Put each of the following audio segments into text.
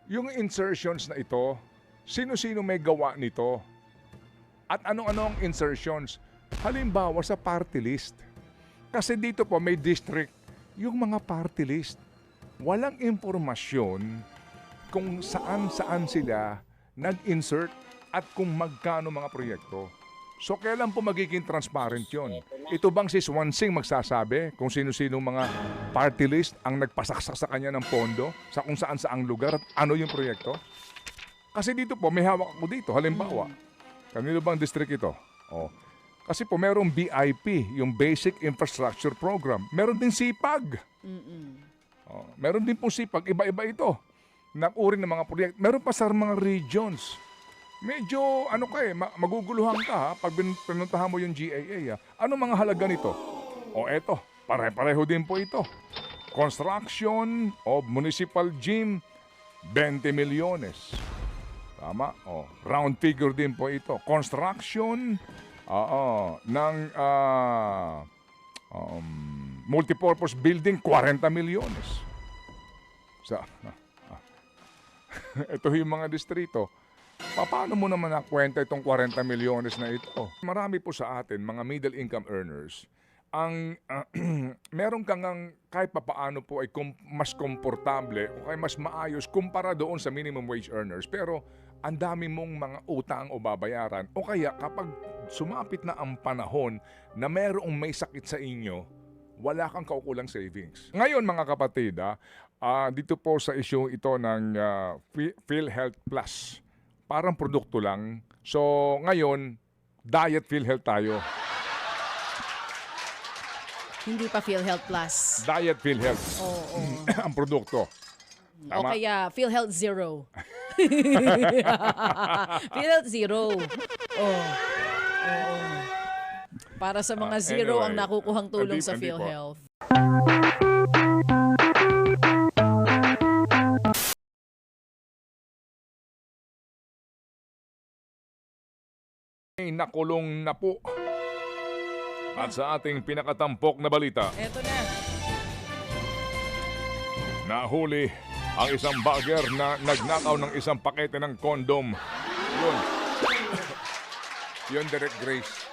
yung insertions na ito, sino-sino may gawa nito? At ano-ano ang insertions? Halimbawa sa party list. Kasi dito po may district, yung mga party list. Walang impormasyon kung saan-saan sila nag-insert at kung magkano mga proyekto. So kailan po magiging transparent yon? Ito bang si Swansing magsasabi kung sino-sino mga party list ang nagpasaksak sa kanya ng pondo sa kung saan-saang lugar at ano yung proyekto? Kasi dito po, may hawak ako dito. Halimbawa, kanino bang district ito? Oh. Kasi po, merong BIP, yung Basic Infrastructure Program. Meron din SIPAG. Oh. Meron din po SIPAG. Iba-iba ito. Uri ng mga proyekto. Meron pa sa mga regions. Medyo, maguguluhan ka ha, pag pinuntahan mo yung GAA. Ha? Ano mga halaga nito? O eto, pare-pareho din po ito. Construction of Municipal Gym, 20 milyones. Tama? O, round figure din po ito. Construction ng multipurpose building, 40 milyones. Ito yung mga distrito. Paano mo naman nakwenta itong 40 milyones na ito? Marami po sa atin, mga middle income earners, ang meron kang kahit papaano po ay mas komportable o kaya mas maayos kumpara doon sa minimum wage earners. Pero ang dami mong mga utang o babayaran o kaya kapag sumapit na ang panahon na merong may sakit sa inyo, wala kang kaukulang savings. Ngayon mga kapatid, dito po sa issue ito ng PhilHealth Plus. Parang produkto lang. So, ngayon, Diet PhilHealth tayo. Hindi pa PhilHealth Plus. Diet PhilHealth. Oo. Ang produkto. O Tama? kaya PhilHealth Zero. PhilHealth Zero. Oo. Para sa mga zero Anyway, ang nakukuhang tulong sa hindi po. PhilHealth. Ay, nakulong na po. At sa ating pinakatampok na balita, Eto na. nahuli ang isang bagger na nagnakaw ng isang pakete ng kondom. Yun. Yun, Direct Grace.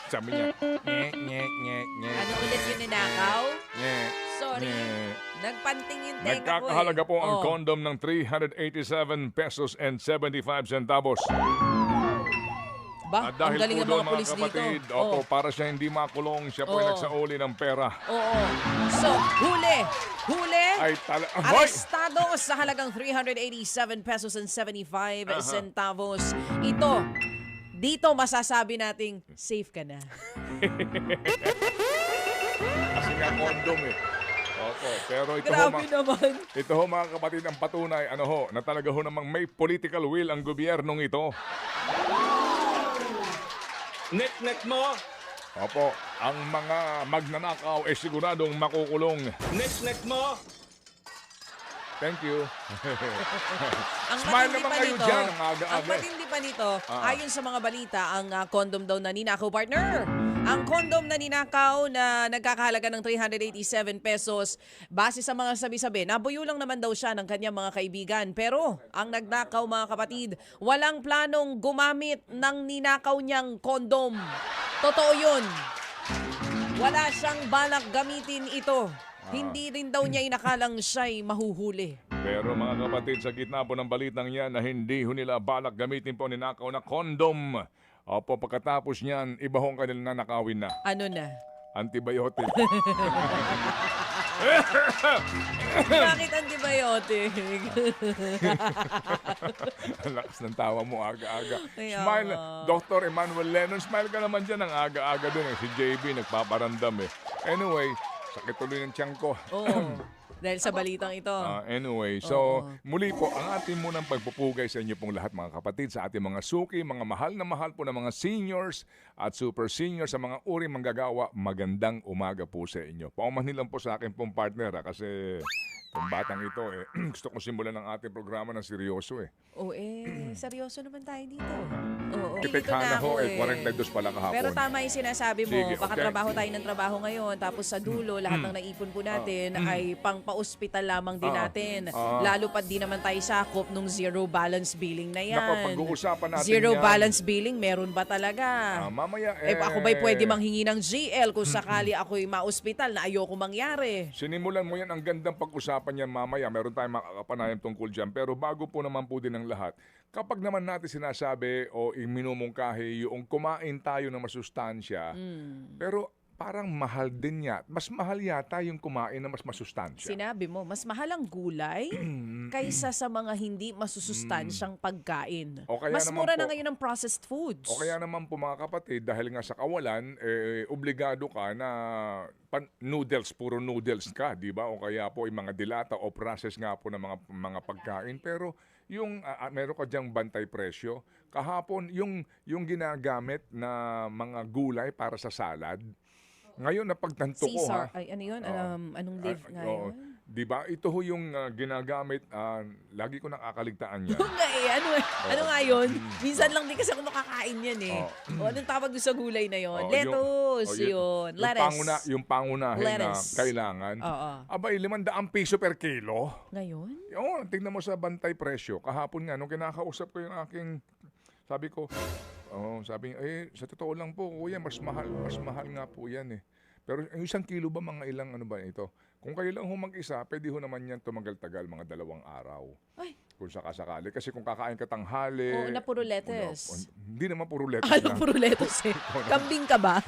Sabi niya, nye. Ano ulit yung ninakaw? Nye. Sorry. Nagpanting yung tenga ko Nagkakahalaga po ang Oh. kondom ng 387 pesos and 75 centavos. Ba, At ang dahil galing po ng doon mga pulis mga kapatid, dito. opo, para siya hindi makulong, siya po ay Oo. nagsauli ng pera. Oo. So, huli. Ay, Ahoy! Arestado sa halagang 387 pesos and 75 centavos. Ito, dito masasabi nating safe ka na. Kasi nga kondom eh. Opo, pero Grabe naman. ito ho mga kapatid ang patunay, na talaga ho namang may political will ang gobyernong ito. Net mo! Opo, ang mga magnanakaw ay siguradong makukulong. Net mo! Thank you. Ang Smile matindi naman pa kayo nito, dyan, ang aga-aga ang eh. matindi pa nito, ayon sa mga balita, ang condom daw na ninakaw, partner. Ang condom na ninakaw na nagkakahalaga ng 387 pesos, base sa mga sabi-sabi, nabuyo lang naman daw siya ng kanyang mga kaibigan. Pero ang nagnakaw, mga kapatid, walang planong gumamit ng ninakaw niyang condom. Totoo yun. Wala siyang balak gamitin ito. Hindi rin daw niya inakalang siya'y mahuhuli. Pero mga kapatid, sa gitna po ng balitang yan na hindi ho nila balak gamitin po ninakaw na kondom. Opo, pagkatapos niyan, iba hong kanila na nakawin na. Ano na? Antibiotic. Bakit antibiotic? Ang lakas ng tawa mo aga-aga. Kaya Smile, nga. Dr. Emmanuel Lennon, smile ka naman dyan ang aga-aga dun eh. Si JB nagpaparandam eh. Anyway, sakit tuloy ng tiyan ko. Oo. Dahil sa balitang ito. Anyway, so muli po, ang ating munang pagpupugay sa inyo pong lahat mga kapatid, sa ating mga suki, mga mahal na mahal po ng mga seniors at super seniors sa mga uri manggagawa, magandang umaga po sa inyo. Paumanhin lang po sa akin pong partner kasi Itong batang ito, gusto kong simulan ng ating programa ng seryoso Seryoso naman tayo dito. Oo. Tipikhana ho, 42 pala kahapon. Pero tama yung sinasabi mo, Sige, baka okay. trabaho tayo ng trabaho ngayon, tapos sa dulo, lahat ng naipon po natin ay pang-pa-ospital lamang din natin. Lalo pa di naman tayo sakop nung zero balance billing na yan. Nako, pag-uusapan natin Zero yan. balance billing, meron ba talaga? Mamaya, Ako ba'y pwede manghingi ng GL kung sakali ako'y ma-ospital na ayoko mangyari? Sinimulan mo yan, ang gandang pag-usapan yan mamaya. Meron tayong makakapanayam tungkol dyan. Pero bago po naman po din ang lahat, kapag naman natin sinasabi o minumungkahi yung kumain tayo ng masustansya, pero parang mahal din yan. Mas mahal yata yung kumain na mas masustansya. Sinabi mo, mas mahal ang gulay kaysa sa mga hindi masusustansyang pagkain. O kaya Mas naman mura po- na ngayon ang processed foods. O kaya naman po mga kapatid, dahil nga sa kawalan, obligado ka na noodles, puro noodles ka, di ba? O kaya po yung mga dilata o process nga po ng mga pagkain. Pero yung meron ka diyang bantay presyo, kahapon yung ginagamit na mga gulay para sa salad, ngayon napagtanto ko Caesar. ha. Ay, ano yun? Anong live nga Oo. yun? Di ba? Ito ho yung ginagamit, lagi ko nakakaligtaan yan. Yung nga ano nga yun? Minsan lang din kasi ako makakain yan eh. O, anong tawag doon sa gulay na yun? Lettuce, yun. Lettuce. Yung pangunahin na Lettuce. kailangan. Oo. Abay, 500 piso per kilo. Ngayon? Oo, tignan mo sa bantay presyo. Kahapon nga, nung kinakausap ko yung aking, sabi ko, sabi niya, sa totoo lang po, kuya, mas mahal nga po yan eh. Pero yung 1 kilo ba, mga ilang ano ba ito? Kung kayo lang ho mag-isa, pwede ho naman yan tumagal-tagal, mga 2 araw. Ay, Kung sakasakali. Kasi kung kakain ka tanghali... oo, na puro lettuce. Hindi naman puro lettuce Ano lang. puro lettuce eh? Kambing ka ba?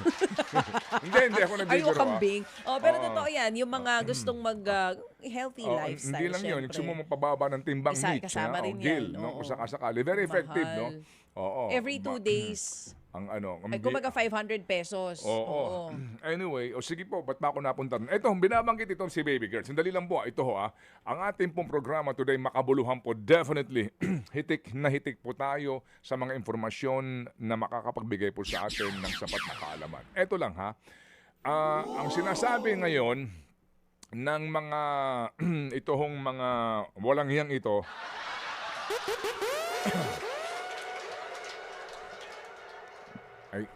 Hindi ako nagbibiro. Ay, kambing. Oh, pero Oo. totoo yan. Yung mga gustong mag-healthy lifestyle, Hindi lang yun. Gusto mo mapababa ng timbang Kasama rin Gil, yan, no? oo. Kung sakasakali. Very effective, no? Mahal. Oo. Every 2 days. Ang ano. Ay, kumaga 500 pesos. Oo. Anyway, sige po, ba't ba ako napunta ron? Ito, binabanggit itong si Baby Girl. Sandali lang po, ito ho ang ating pong programa today, makabuluhan po, definitely, hitik na hitik po tayo sa mga informasyon na makakapagbigay po sa atin ng sapat na kaalaman. Ito lang ang sinasabi ngayon ng mga, ito hong mga walang hiyang ito, ay,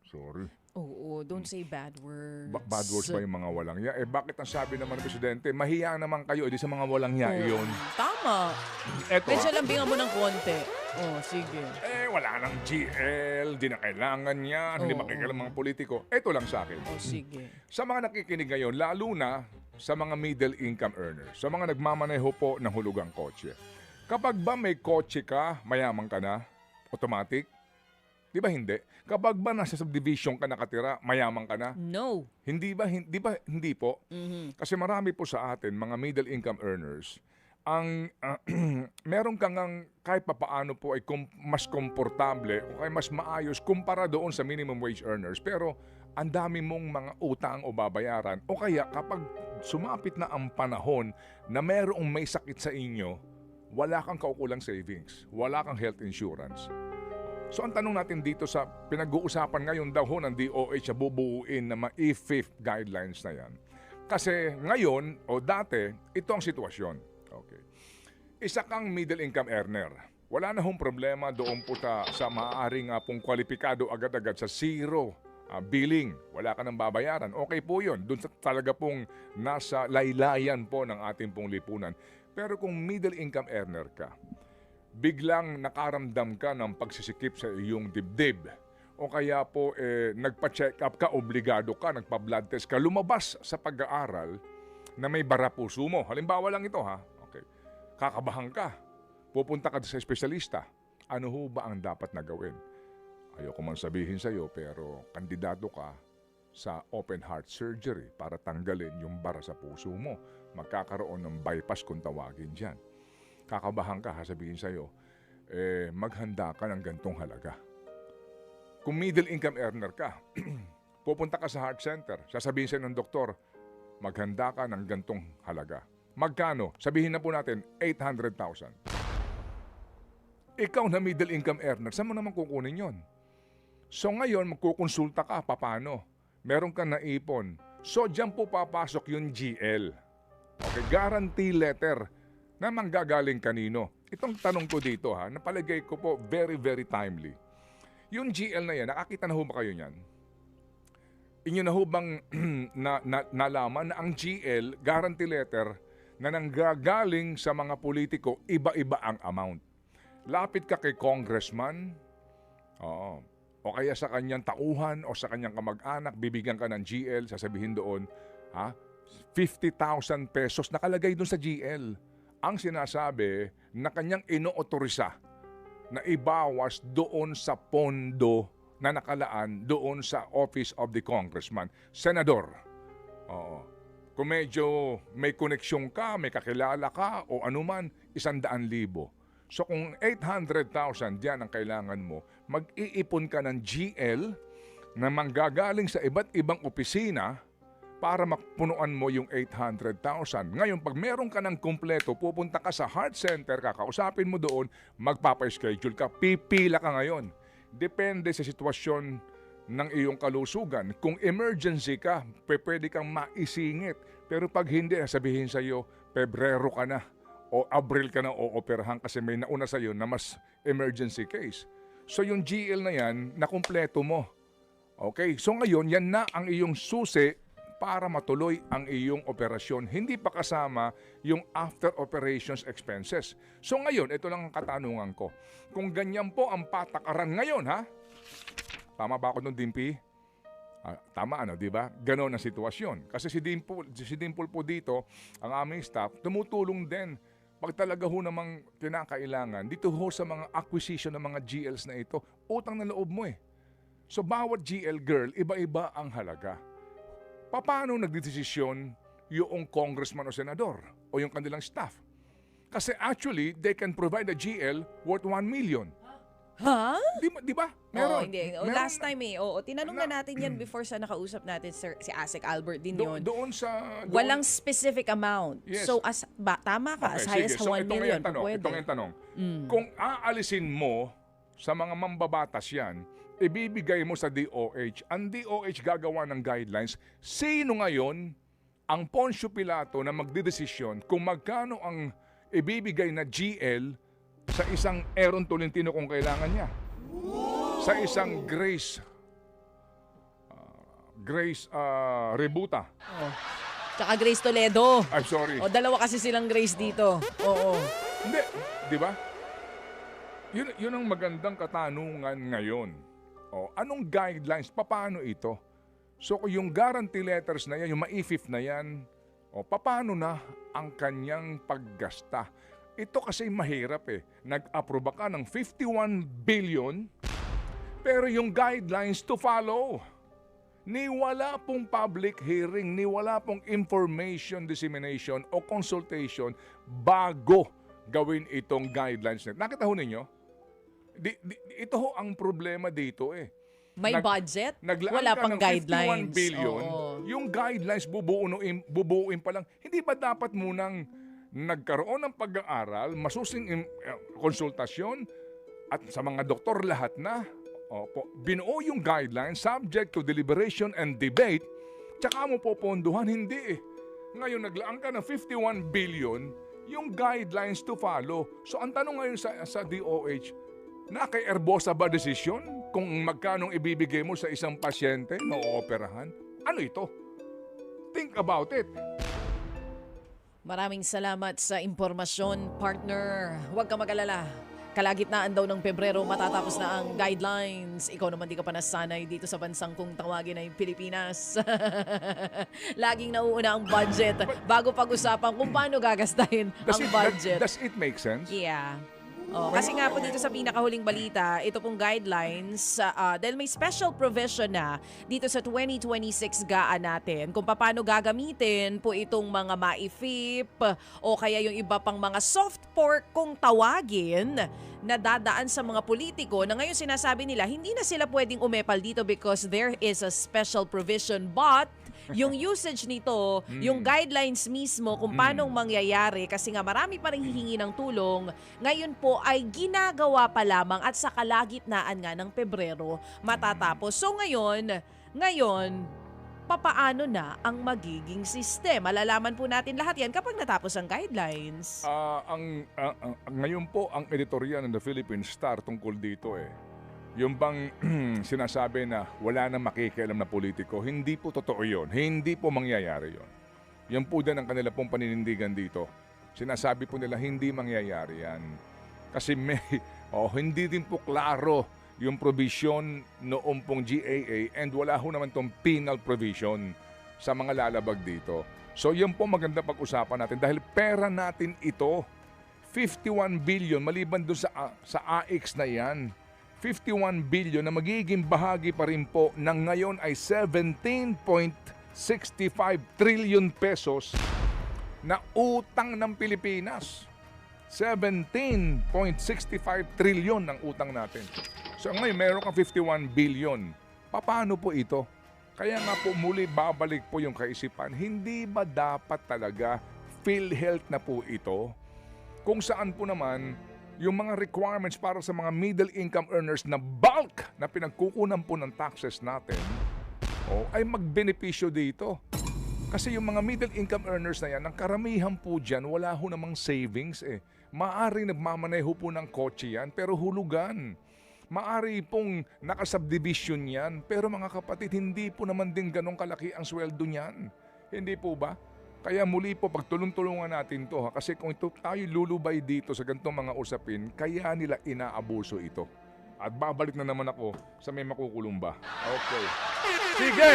sorry. Oo, don't say bad words. Bad words ba yung mga walang hiya? Bakit ang sabi naman ng Presidente, mahiya naman kayo, edi sa mga walang hiya Oo. yun. Tama. Eto Medyo lambingan mo ng konti. Oh, sige. wala nang GL, di na kailangan yan, hindi Oo. makikialam mga politiko. Ito lang sa akin. Oh, sige. Sa mga nakikinig ngayon, lalo na sa mga middle income earners, sa mga nagmamaneho po ng hulugang kotse. Kapag ba may kotse ka, mayaman ka na, automatic? Di ba hindi? Kapag ba nasa subdivision ka nakatira, mayaman ka na? No. Hindi po? Kasi marami po sa atin, mga middle income earners, ang meron kang kahit papaano po ay mas komportable o kaya mas maayos kumpara doon sa minimum wage earners. Pero ang dami mong mga utang o babayaran o kaya kapag sumapit na ang panahon na merong may sakit sa inyo, wala kang kaukulang savings, wala kang health insurance. So ang tanong natin dito sa pinag-uusapan ngayon daw ho ng DOH na bubuuin na mga E-5 guidelines na yan. Kasi ngayon o dati, ito ang sitwasyon. Okay. Isa kang middle income earner. Wala na hong problema doon po sa maaaring pong kwalipikado agad-agad sa zero billing. Wala ka nang babayaran. Okay po yun. Doon sa talaga pong nasa laylayan po ng ating pong lipunan. Pero kung middle income earner ka, biglang nakaramdam ka ng pagsisikip sa iyong dibdib o kaya po nagpa-check up ka, obligado ka, nagpa-blood test ka, lumabas sa pag-aaral na may bara puso mo. Halimbawa lang ito okay. Kakabahan ka, pupunta ka sa espesyalista. Ano ho ba ang dapat na gawin? Ayoko man sabihin sa iyo pero kandidato ka sa open heart surgery para tanggalin yung bara sa puso mo. Magkakaroon ng bypass kung tawagin dyan. Kakabahan ka, sabihin sa'yo, maghanda ka ng gantong halaga. Kung middle income earner ka, pupunta ka sa heart center, sasabihin sa'yo ng doktor, maghanda ka ng gantong halaga. Magkano? Sabihin na po natin, 800,000. Ikaw na middle income earner, saan mo naman kukunin yon? So ngayon, magkukonsulta ka, paano? Meron ka naipon. So dyan po papasok yung GL. Okay, guarantee letter na manggagaling kanino. Itong tanong ko dito ha, napalagay ko po very, very timely. Yung GL na yan, nakakita na ho ba kayo niyan? Inyo na ho bang nalaman na ang GL, guarantee letter, na nanggagaling sa mga politiko, iba-iba ang amount. Lapit ka kay congressman, o kaya sa kanyang tauhan o sa kanyang kamag-anak, bibigyan ka ng GL, sasabihin doon, 50,000 pesos nakalagay doon sa GL. Ang sinasabi na kanyang inootorisa na ibawas doon sa pondo na nakalaan doon sa Office of the Congressman. Senador, kung medyo may koneksyon ka, may kakilala ka o anuman, 100,000. So kung 800,000 yan ang kailangan mo, mag-iipon ka ng GL na manggagaling sa iba't ibang opisina para mapunuan mo yung 800,000. Ngayon, pag meron ka ng kumpleto, pupunta ka sa heart center, kakausapin mo doon, magpapa-schedule ka, pipila ka ngayon. Depende sa sitwasyon ng iyong kalusugan. Kung emergency ka, pwede kang maisingit. Pero pag hindi, sabihin sa iyo, Pebrero ka na o Abril ka na ooperahan kasi may nauna sa iyo na mas emergency case. So yung GL na yan, nakumpleto mo. Okay, so ngayon, yan na ang iyong susi para matuloy ang iyong operasyon. Hindi pa kasama yung after operations expenses. So ngayon, ito lang ang katanungan ko. Kung ganyan po ang patakaran ngayon, ha? Tama ba ako nung Dimpi? Tama, di ba? Ganon ang sitwasyon. Kasi si Dimple po dito, ang aming staff, tumutulong din. Pag talaga ho namang kinakailangan, dito ho sa mga acquisition ng mga GLs na ito, utang na loob mo eh. So bawat GL girl, iba-iba ang halaga. Paano nagdedesisyon yung congressman o senador o yung kanilang staff? Kasi actually, they can provide a GL worth 1 million. Ha? Di ba? Meron. Hindi. Meron last time tinanong na natin yan before sa nakausap natin, sir, si Asek Albert din yun. Doon sa... Walang specific amount. Yes. So, tama ka, as high as 1 million. Itong yung tanong. Kung aalisin mo sa mga mambabatas yan, ibibigay mo sa DOH. Ang DOH gagawa ng guidelines. Sino ngayon ang Poncio Pilato na magdedesisyon kung magkano ang ibibigay na GL sa isang Aaron Tolentino kung kailangan niya? Sa isang Grace Rebuta. Tsaka Grace Toledo. I'm sorry. Dalawa kasi silang Grace dito. Oo. Hindi, di ba? Yun ang magandang katanungan ngayon. Anong guidelines? Paano ito? So yung guarantee letters na yan, yung ma-IFIF na yan, paano na ang kanyang paggasta? Ito kasi mahirap eh. Nag-aproba ka ng 51 billion, pero yung guidelines to follow. Ni wala pong public hearing, ni wala pong information dissemination o consultation bago gawin itong guidelines. Nakita ho ninyo? Ito ho ang problema dito eh. May budget, wala ka pang ng guidelines. 51 billion, yung guidelines bubuuin pa lang. Hindi ba dapat munang nagkaroon ng pag-aaral, masusing konsultasyon at sa mga doktor lahat na binuo yung guidelines subject to deliberation and debate, tsaka mo poponduhan? Hindi eh. Ngayon naglaan ka ng 51 billion, yung guidelines to follow. So ang tanong ngayon sa DOH, naka-erbosa ba desisyon kung magkanong ibibigay mo sa isang pasyente na ooperahan? Ano ito? Think about it. Maraming salamat sa impormasyon, partner. Huwag ka mag-alala. Kalagitnaan daw ng Pebrero matatapos na ang guidelines. Ikaw naman di ka pa nasanay dito sa bansang kung tawagin ay Pilipinas. Laging nauuna ang budget bago pag-usapan kung paano gagastahin ang budget. Does it make sense? Yeah. Kasi nga po dito sa pinakahuling balita, ito pong guidelines, dahil may special provision na dito sa 2026 GAA natin kung paano gagamitin po itong mga ma-IFIP o kaya yung iba pang mga soft pork kung tawagin na dadaan sa mga politiko na ngayon sinasabi nila hindi na sila pwedeng umepal dito because there is a special provision, but yung usage nito, yung guidelines mismo kung paano mangyayari kasi nga marami pa rin hihingi ng tulong, ngayon po ay ginagawa pa lamang at sa kalagitnaan nga ng Pebrero matatapos. So ngayon, papaano na ang magiging sistema? Malalaman po natin lahat yan kapag natapos ang guidelines. Ngayon po ang editorial ng The Philippine Star tungkol dito yung bang sinasabi na wala nang makikialam na politiko, hindi po totoo yun. Hindi po mangyayari yun. Yan po din ang kanila pong paninindigan dito. Sinasabi po nila hindi mangyayari yan. Kasi hindi din po klaro yung provision noong pong GAA and wala ho naman tong penal provision sa mga lalabag dito. So yun po maganda pag-usapan natin dahil pera natin ito, 51 billion maliban doon sa AX na yan. 51 billion na magiging bahagi pa rin po ng ngayon ay 17.65 trillion pesos na utang ng Pilipinas. 17.65 trillion ang utang natin. So ngayon meron kang 51 billion. Paano po ito? Kaya nga po muli babalik po yung kaisipan, hindi ba dapat talaga PhilHealth na po ito? Kung saan po naman yung mga requirements para sa mga middle income earners na bulk na pinagkukunan po ng taxes natin ay magbenepisyo dito. Kasi yung mga middle income earners na yan, ang karamihan po dyan, wala ho namang savings Maaring nagmamaneho po ng kotse yan, pero hulugan. Maari pong nakasubdivision yan, pero mga kapatid, hindi po naman din ganong kalaki ang sweldo niyan. Hindi po ba? Kaya muli po, pagtulong-tulungan natin to kasi kung ito tayo lulubay dito sa ganitong mga usapin, kaya nila inaabuso ito. At babalik na naman ako sa may makukulong ba. Okay. Sige!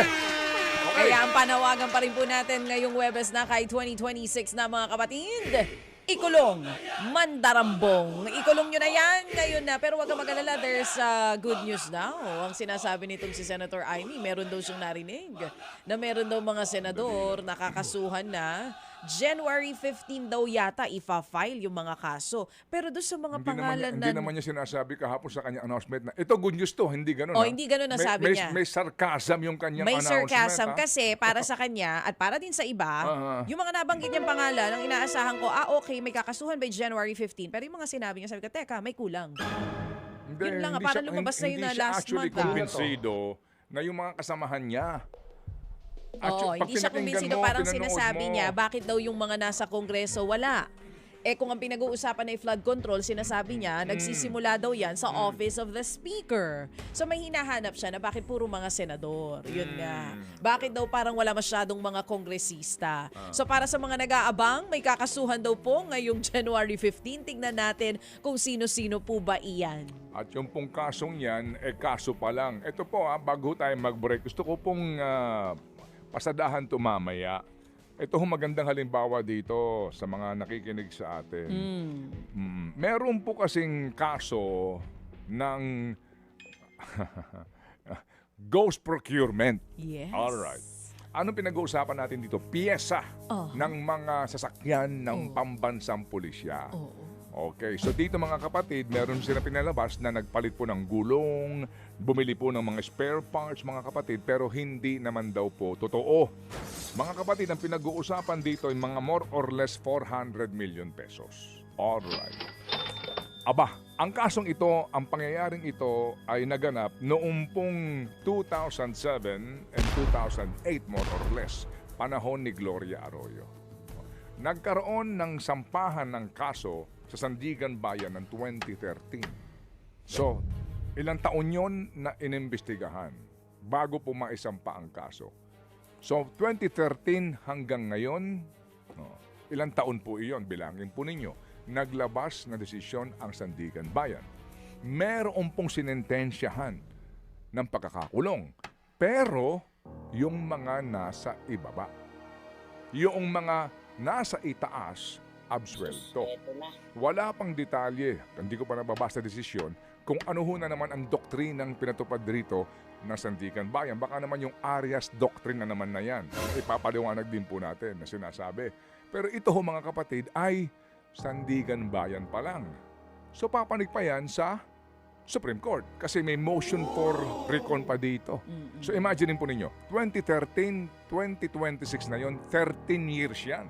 Okay. Kaya ang panawagan pa rin po natin ngayong Webes na kay 2026 na mga kapatid. Ikulong, mandarambong. Ikulong nyo na yan ngayon na. Pero wag kang mag-alala, there's good news now. Ang sinasabi nitong si Senator Amy, meron daw siyang narinig na meron daw mga senador nakakasuhan na January 15 daw yata ifa-file yung mga kaso. Pero doon sa mga pangalan Hindi naman niya sinasabi kahapon sa kanyang announcement na ito good news to, hindi ganun. Hindi ganun ang sabi niya. May sarcasm yung kanyang May announcement. sarcasm kasi para sa kanya at para din sa iba, yung mga nabanggit niyang pangalan, ang inaasahan ko, okay, may kakasuhan by January 15. Pero yung mga sinabi niya, sabi ko, teka, may kulang. Yun lang, parang lumabas na yun na last Hindi siya actually month. kumbinsido na yung mga kasamahan niya. Hindi siya kumbinsido, parang sinasabi niya, bakit daw yung mga nasa kongreso wala? Kung ang pinag-uusapan ay flood control, sinasabi niya, nagsisimula daw yan sa Office of the Speaker. So may hinahanap siya na bakit puro mga senador. Yun nga. Bakit daw parang wala masyadong mga kongresista. So para sa mga nag-aabang, may kakasuhan daw po ngayong January 15. Tingnan natin kung sino-sino po ba iyan. At yung pong kasong yan, kaso pa lang. Ito po, bago tayo mag-break, gusto ko pong pasadahan to mamaya. Ito ho magandang halimbawa dito sa mga nakikinig sa atin. Meron po kasing kaso ng ghost procurement. Yes. Alright. Anong pinag-uusapan natin dito? Piyesa ng mga sasakyan ng pambansang pulisya. Okay, so dito mga kapatid, meron sila pinalabas na nagpalit po ng gulong, bumili po ng mga spare parts mga kapatid, pero hindi naman daw po totoo. Mga kapatid, ang pinag-uusapan dito ay mga more or less 400 million pesos. Alright. Aba, ang kasong ito, ang pangyayaring ito ay naganap noong pong 2007 and 2008 more or less, panahon ni Gloria Arroyo. Nagkaroon ng sampahan ng kaso sa Sandigan Bayan ng 2013. So, ilang taon yon na inimbestigahan bago po maisampa ang kaso. So, 2013 hanggang ngayon, ilang taon po iyon, bilangin po ninyo, naglabas na desisyon ang Sandigan Bayan. Meron pong sinentensyahan ng pagkakakulong. Pero, yung mga nasa ibaba, yung mga nasa itaas, absuelto. Wala pang detalye, hindi ko pa nababasa desisyon, kung ano ho na naman ang doktrinang pinatupad rito ng Sandigan Bayan. Baka naman yung Arias Doctrine na naman na yan. Ipapaliwanag din po natin na sinasabi. Pero ito ho mga kapatid ay Sandigan Bayan pa lang. So papanig pa yan sa Supreme Court kasi may motion for recon pa dito. So imagine po ninyo, 2013, 2026 na yon, 13 years yan.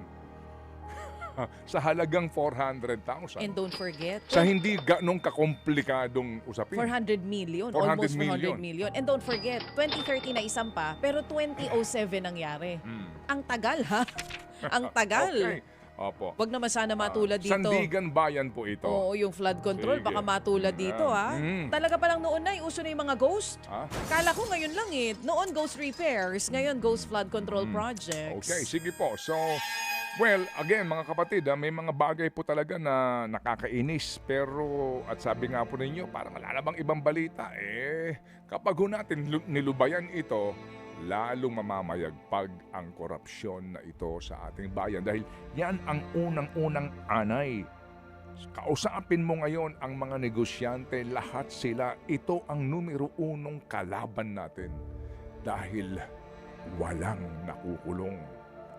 sa halagang 400,000. And don't forget, Sa hindi ganong kakomplikadong usapin. 400 million. 400 Almost 400 million. million. And don't forget, 2030 na isang pa, pero 2007 nangyari. Ang tagal, ha? Ang tagal. Okay. Opo. Wag naman sana matulad dito. Sandigan Bayan po ito. Oo, yung flood control, Sige. baka matulad dito, ha? Talaga palang noon na, uso na yung mga ghost. Ha? Kala ko ngayon lang eh. Noon ghost repairs, ngayon ghost flood control projects. Okay, sige po. So, well, again, mga kapatid, may mga bagay po talaga na nakakainis. Pero, at sabi nga po ninyo, parang wala na bang ibang balita. Kapag ho natin nilubayan ito, lalong mamamayagpag ang korupsyon na ito sa ating bayan. Dahil yan ang unang-unang anay. Kausapin mo ngayon ang mga negosyante, lahat sila, ito ang numero unong kalaban natin. Dahil walang nakukulong.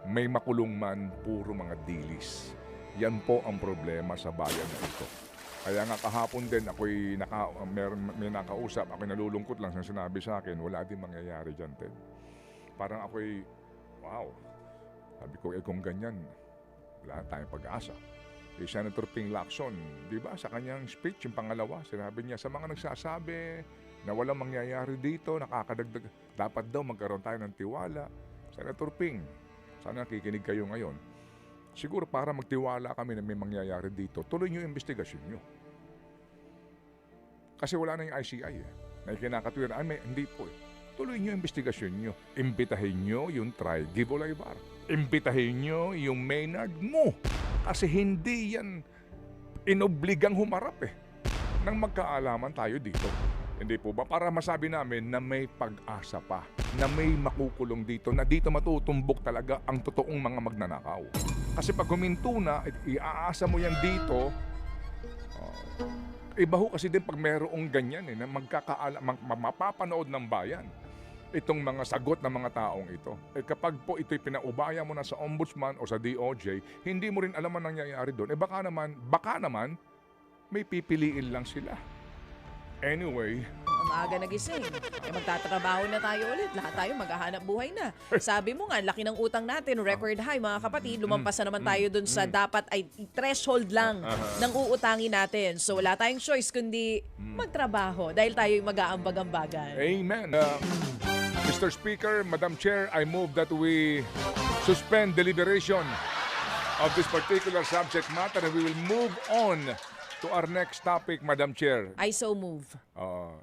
May makulong man, puro mga dilis. Yan po ang problema sa bayan na ito. Kaya nga kahapon din ako'y may nakausap, ako'y nalulungkot lang sa sinabi sa akin, wala din mangyayari dyan, Ted. Parang ako'y, wow, sabi ko, kung ganyan, wala tayong pag-asa. Senator Ping Lacson, di ba, sa kanyang speech, yung pangalawa, sinabi niya, sa mga nagsasabi na walang mangyayari dito, nakakadagdag, dapat daw magkaroon tayo ng tiwala. Senator Ping, sana nakikinig kayo ngayon. Siguro para magtiwala kami na may mangyayari dito, tuloy nyo yung investigasyon nyo. Kasi wala na yung ICI eh. Na kinakatwiran, hindi po eh. Tuloy nyo yung investigasyon nyo. Imbitahin nyo yung Tri-Give Bolivar. Imbitahin nyo yung Maynard mo. Kasi hindi yan inobligang humarap eh. Nang magkaalaman tayo dito. Hindi po ba? Para masabi namin na may pag-asa pa. Na may makukulong dito. Na dito matutumbok talaga ang totoong mga magnanakaw. Kasi pag huminto na, iaasa mo yan dito, iba ho kasi din pag merong ganyan na mapapanood ng bayan itong mga sagot ng mga taong ito. Kapag po ito'y pinaubaya mo na sa ombudsman o sa DOJ, hindi mo rin alam ang nangyayari doon. Baka naman, may pipiliin lang sila. Anyway, Ang aga nagising. Magtatrabaho na tayo ulit. Lahat tayo maghahanap buhay na. Sabi mo nga, laki ng utang natin, record high mga kapatid. Lumampas na naman tayo dun sa dapat ay threshold lang ng uutangin natin. So wala tayong choice kundi magtrabaho dahil tayo mag-aambag-ambagan. amen. Mr. Speaker, Madam Chair, I move that we suspend deliberation of this particular subject matter and we will move on to our next topic, Madam Chair. I so move.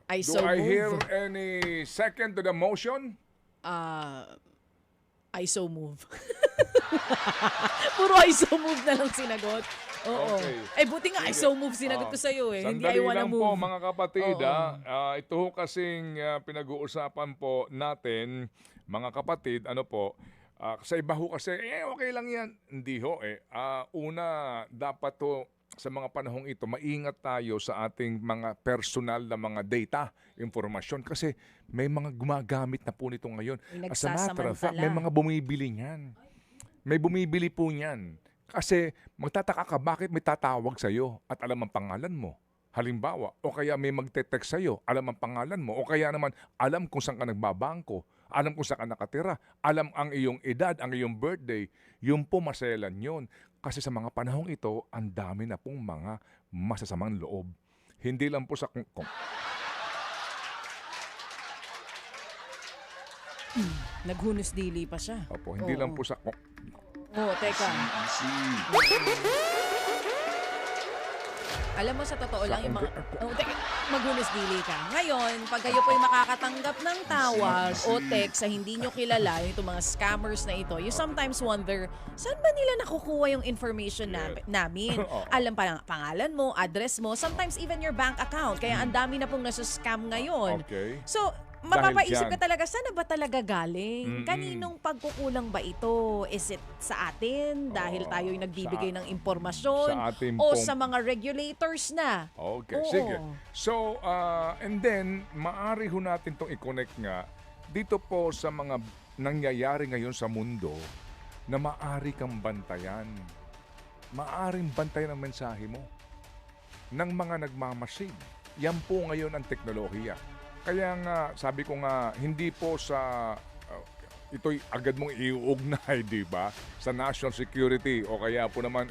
I Do so I move. hear any second to the motion? I so move. Puro I so move na lang sinagot. Oo. Okay. Buti nga I so move sinagot ko sa'yo eh. Hindi I Sandali wanna lang move. po mga kapatid. Oo. Ito ho kasing pinag-uusapan po natin, mga kapatid, sa iba ho kasi, okay lang yan. Hindi ho eh. Una, dapat ho, sa mga panahong ito, maingat tayo sa ating mga personal na mga data, informasyon. Kasi may mga gumagamit na po nito ngayon. May As a matter of fact, nagsasamantala. may mga bumibili niyan. May bumibili po niyan. Kasi magtataka ka, bakit may tatawag sa'yo at alam ang pangalan mo? Halimbawa, o kaya may magte-text sa'yo, alam ang pangalan mo, o kaya naman alam kung saan ka nagbabangko, alam kung saan ka nakatira, alam ang iyong edad, ang iyong birthday, yung po maselan yun. Kasi sa mga panahong ito, ang dami na pong mga masasamang loob. Hindi lang po sa Naghunos dili pa siya. Opo, hindi Oo. lang po sa Teka. Alam mo, sa totoo lang, yung mga... teka, maghunos dili ka. Ngayon, pag kayo po'y makakatanggap ng tawag o text sa hindi nyo kilala, yung itong mga scammers na ito, you sometimes wonder, saan ba nila nakukuha yung information namin? Alam pa lang pangalan mo, address mo, sometimes even your bank account. Kaya ang dami na pong nasuscam ngayon. Okay. So, mapapaisip dyan. ka talaga, saan na ba talaga galing? Kaninong pagkukulang ba ito? Is it sa atin dahil tayo'y nagbibigay ng impormasyon? sa ating O pong- sa mga regulators na? Okay, Oo. sige. So, and then, maari ho natin itong i-connect nga dito po sa mga nangyayari ngayon sa mundo na maari kang bantayan. Maaring bantayan ang mensahe mo ng mga nagmamasid. Yan po ngayon ang teknolohiya. Kaya nga, sabi ko nga, hindi po sa ito'y agad mong iuugnay, di ba? Sa national security o kaya po naman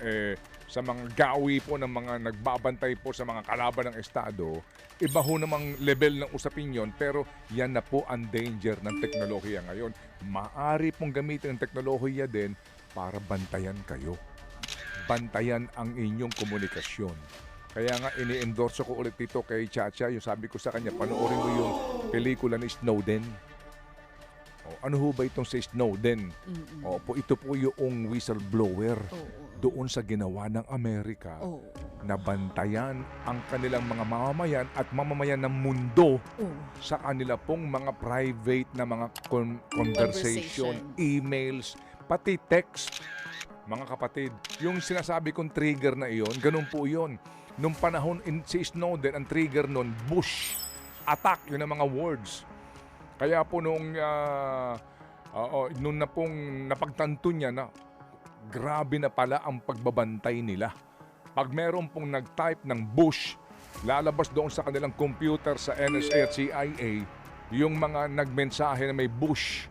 sa mga gawi po ng mga nagbabantay po sa mga kalaban ng Estado, iba ho namang level ng usapin yon, pero yan na po ang danger ng teknolohiya ngayon. Maari pong gamitin ang teknolohiya din para bantayan kayo. Bantayan ang inyong komunikasyon. Kaya nga ini-endorse ko ulit dito kay Chacha, yung sabi ko sa kanya, panoorin mo yung pelikula ni Snowden. Ano ho ba itong si Snowden? Opo, ito po yung whistleblower doon sa ginawa ng Amerika na bantayan ang kanilang mga mamamayan at mamamayan ng mundo sa kanila pong mga private na mga conversation, emails, pati text. Mga kapatid, yung sinasabi kong trigger na iyon, ganun po yun. Nung panahon si Snowden, ang trigger nun, Bush attack, yun ang mga words. Kaya po nung na pong napagtanto niya na grabe na pala ang pagbabantay nila. Pag meron pong nag-type ng Bush, lalabas doon sa kanilang computer sa NSA at CIA yung mga nagmensahe na may Bush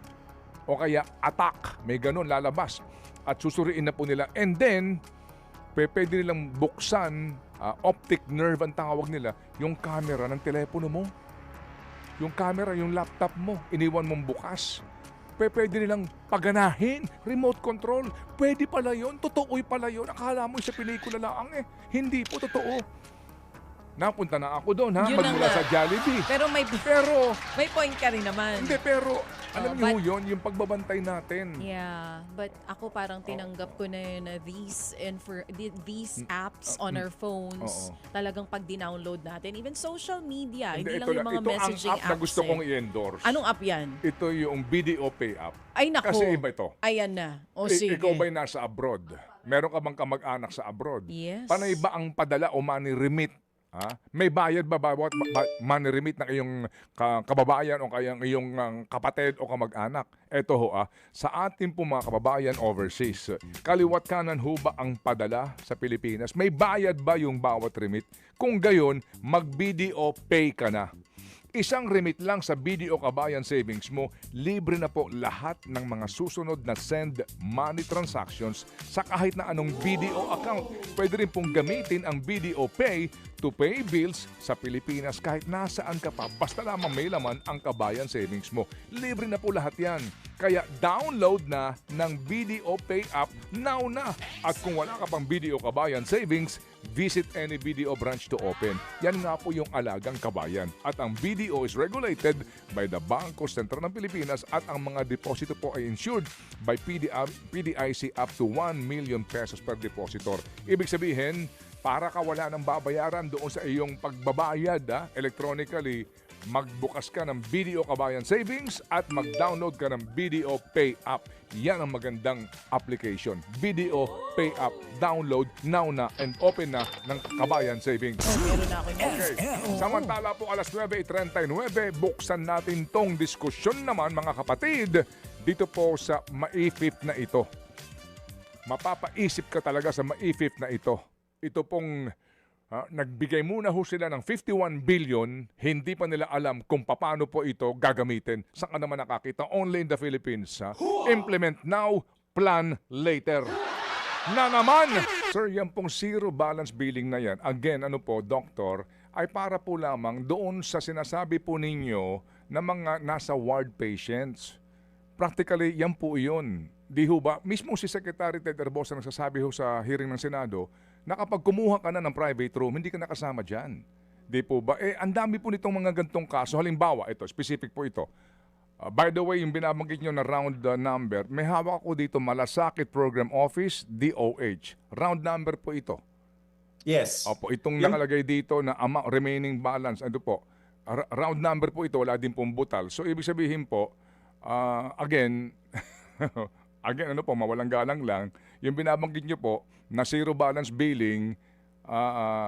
o kaya attack, may ganun lalabas at susuriin na po nila. And then, pwede nilang buksan, optic nerve ang tawag nila, yung camera ng telepono mo. Yung camera, yung laptop mo, iniwan mong bukas. Pwede nilang paganahin, remote control. Pwede pala yun, totoo'y pala yun. Akala mo sa pelikula lang hindi po totoo. Napunta na ako doon, ha? Yun Magmula sa Jollibee. Pero may point ka rin naman. Hindi, pero alam niyo yun, yung pagbabantay natin. Yeah, but ako parang tinanggap ko na yun na these apps on our phones, talagang pag dinownload natin, even social media, hindi lang yung mga messaging apps. Ito ang app na gusto kong i-endorse. Anong app yan? Ito yung Video Pay app. Ay nako. Kasi iba ito. Ayan na. O sige. Ikaw ba'y nasa abroad? Meron ka bang kamag-anak sa abroad? Yes. Panay ba ang padala o money remit? May bayad ba bawat money remit ng iyong kababayan o kayang iyong kapatid o kamag-anak? Ito ho, sa ating po mga kababayan overseas, kaliwat kanan ho ba ang padala sa Pilipinas? May bayad ba yung bawat remit? Kung gayon, mag-video pay ka na. Isang remit lang sa Video Kabayan Savings mo, libre na po lahat ng mga susunod na send money transactions sa kahit na anong video account. Pwede rin pong gamitin ang Video Pay to pay bills sa Pilipinas kahit nasaan ka pa. Basta lamang may laman ang Kabayan Savings mo. Libre na po lahat yan. Kaya download na ng Video Pay app now na. At kung wala ka pang Video Kabayan Savings, visit any BDO branch to open. Yan nga po yung alagang kabayan. At ang BDO is regulated by the Bangko Sentral ng Pilipinas at ang mga deposito po ay insured by PDIC up to 1 million pesos per depositor. Ibig sabihin, para ka wala ng babayaran doon sa iyong pagbabayad electronically, magbukas ka ng Video Kabayan Savings at mag-download ka ng Video Pay app. Yan ang magandang application. Video Pay app. Download now na and open na ng Kabayan Savings. Meron na ako yan. Okay. Samantala po alas 9:39, buksan natin tong diskusyon naman mga kapatid dito po sa maifip na ito. Mapapaisip ka talaga sa maifip na ito. Ito pong nagbigay muna ho sila ng 51 billion, hindi pa nila alam kung paano po ito gagamitin. Saan ka naman nakakita? Only in the Philippines. Implement now, plan later. Na naman! Sir, yan pong zero balance billing na yan, again, doktor, ay para po lamang doon sa sinasabi po ninyo na mga nasa ward patients. Practically, yan po yun. Di ho ba? Mismo si Secretary Ted Herbosa nagsasabi ho sa hearing ng Senado na kapag kumuha ka na ng private room, hindi ka nakasama dyan. Di po ba? Ang dami po nitong mga gantong kaso. Halimbawa, ito, specific po ito. By the way, yung binabanggit nyo na round number, may hawak ako dito, Malasakit Program Office, DOH. Round number po ito. Yes. Opo, itong nakalagay dito na remaining balance, ano po, round number po ito, wala din pong butal. So, ibig sabihin po, again, mawalang galang lang, yung binabanggit nyo po, na zero balance billing,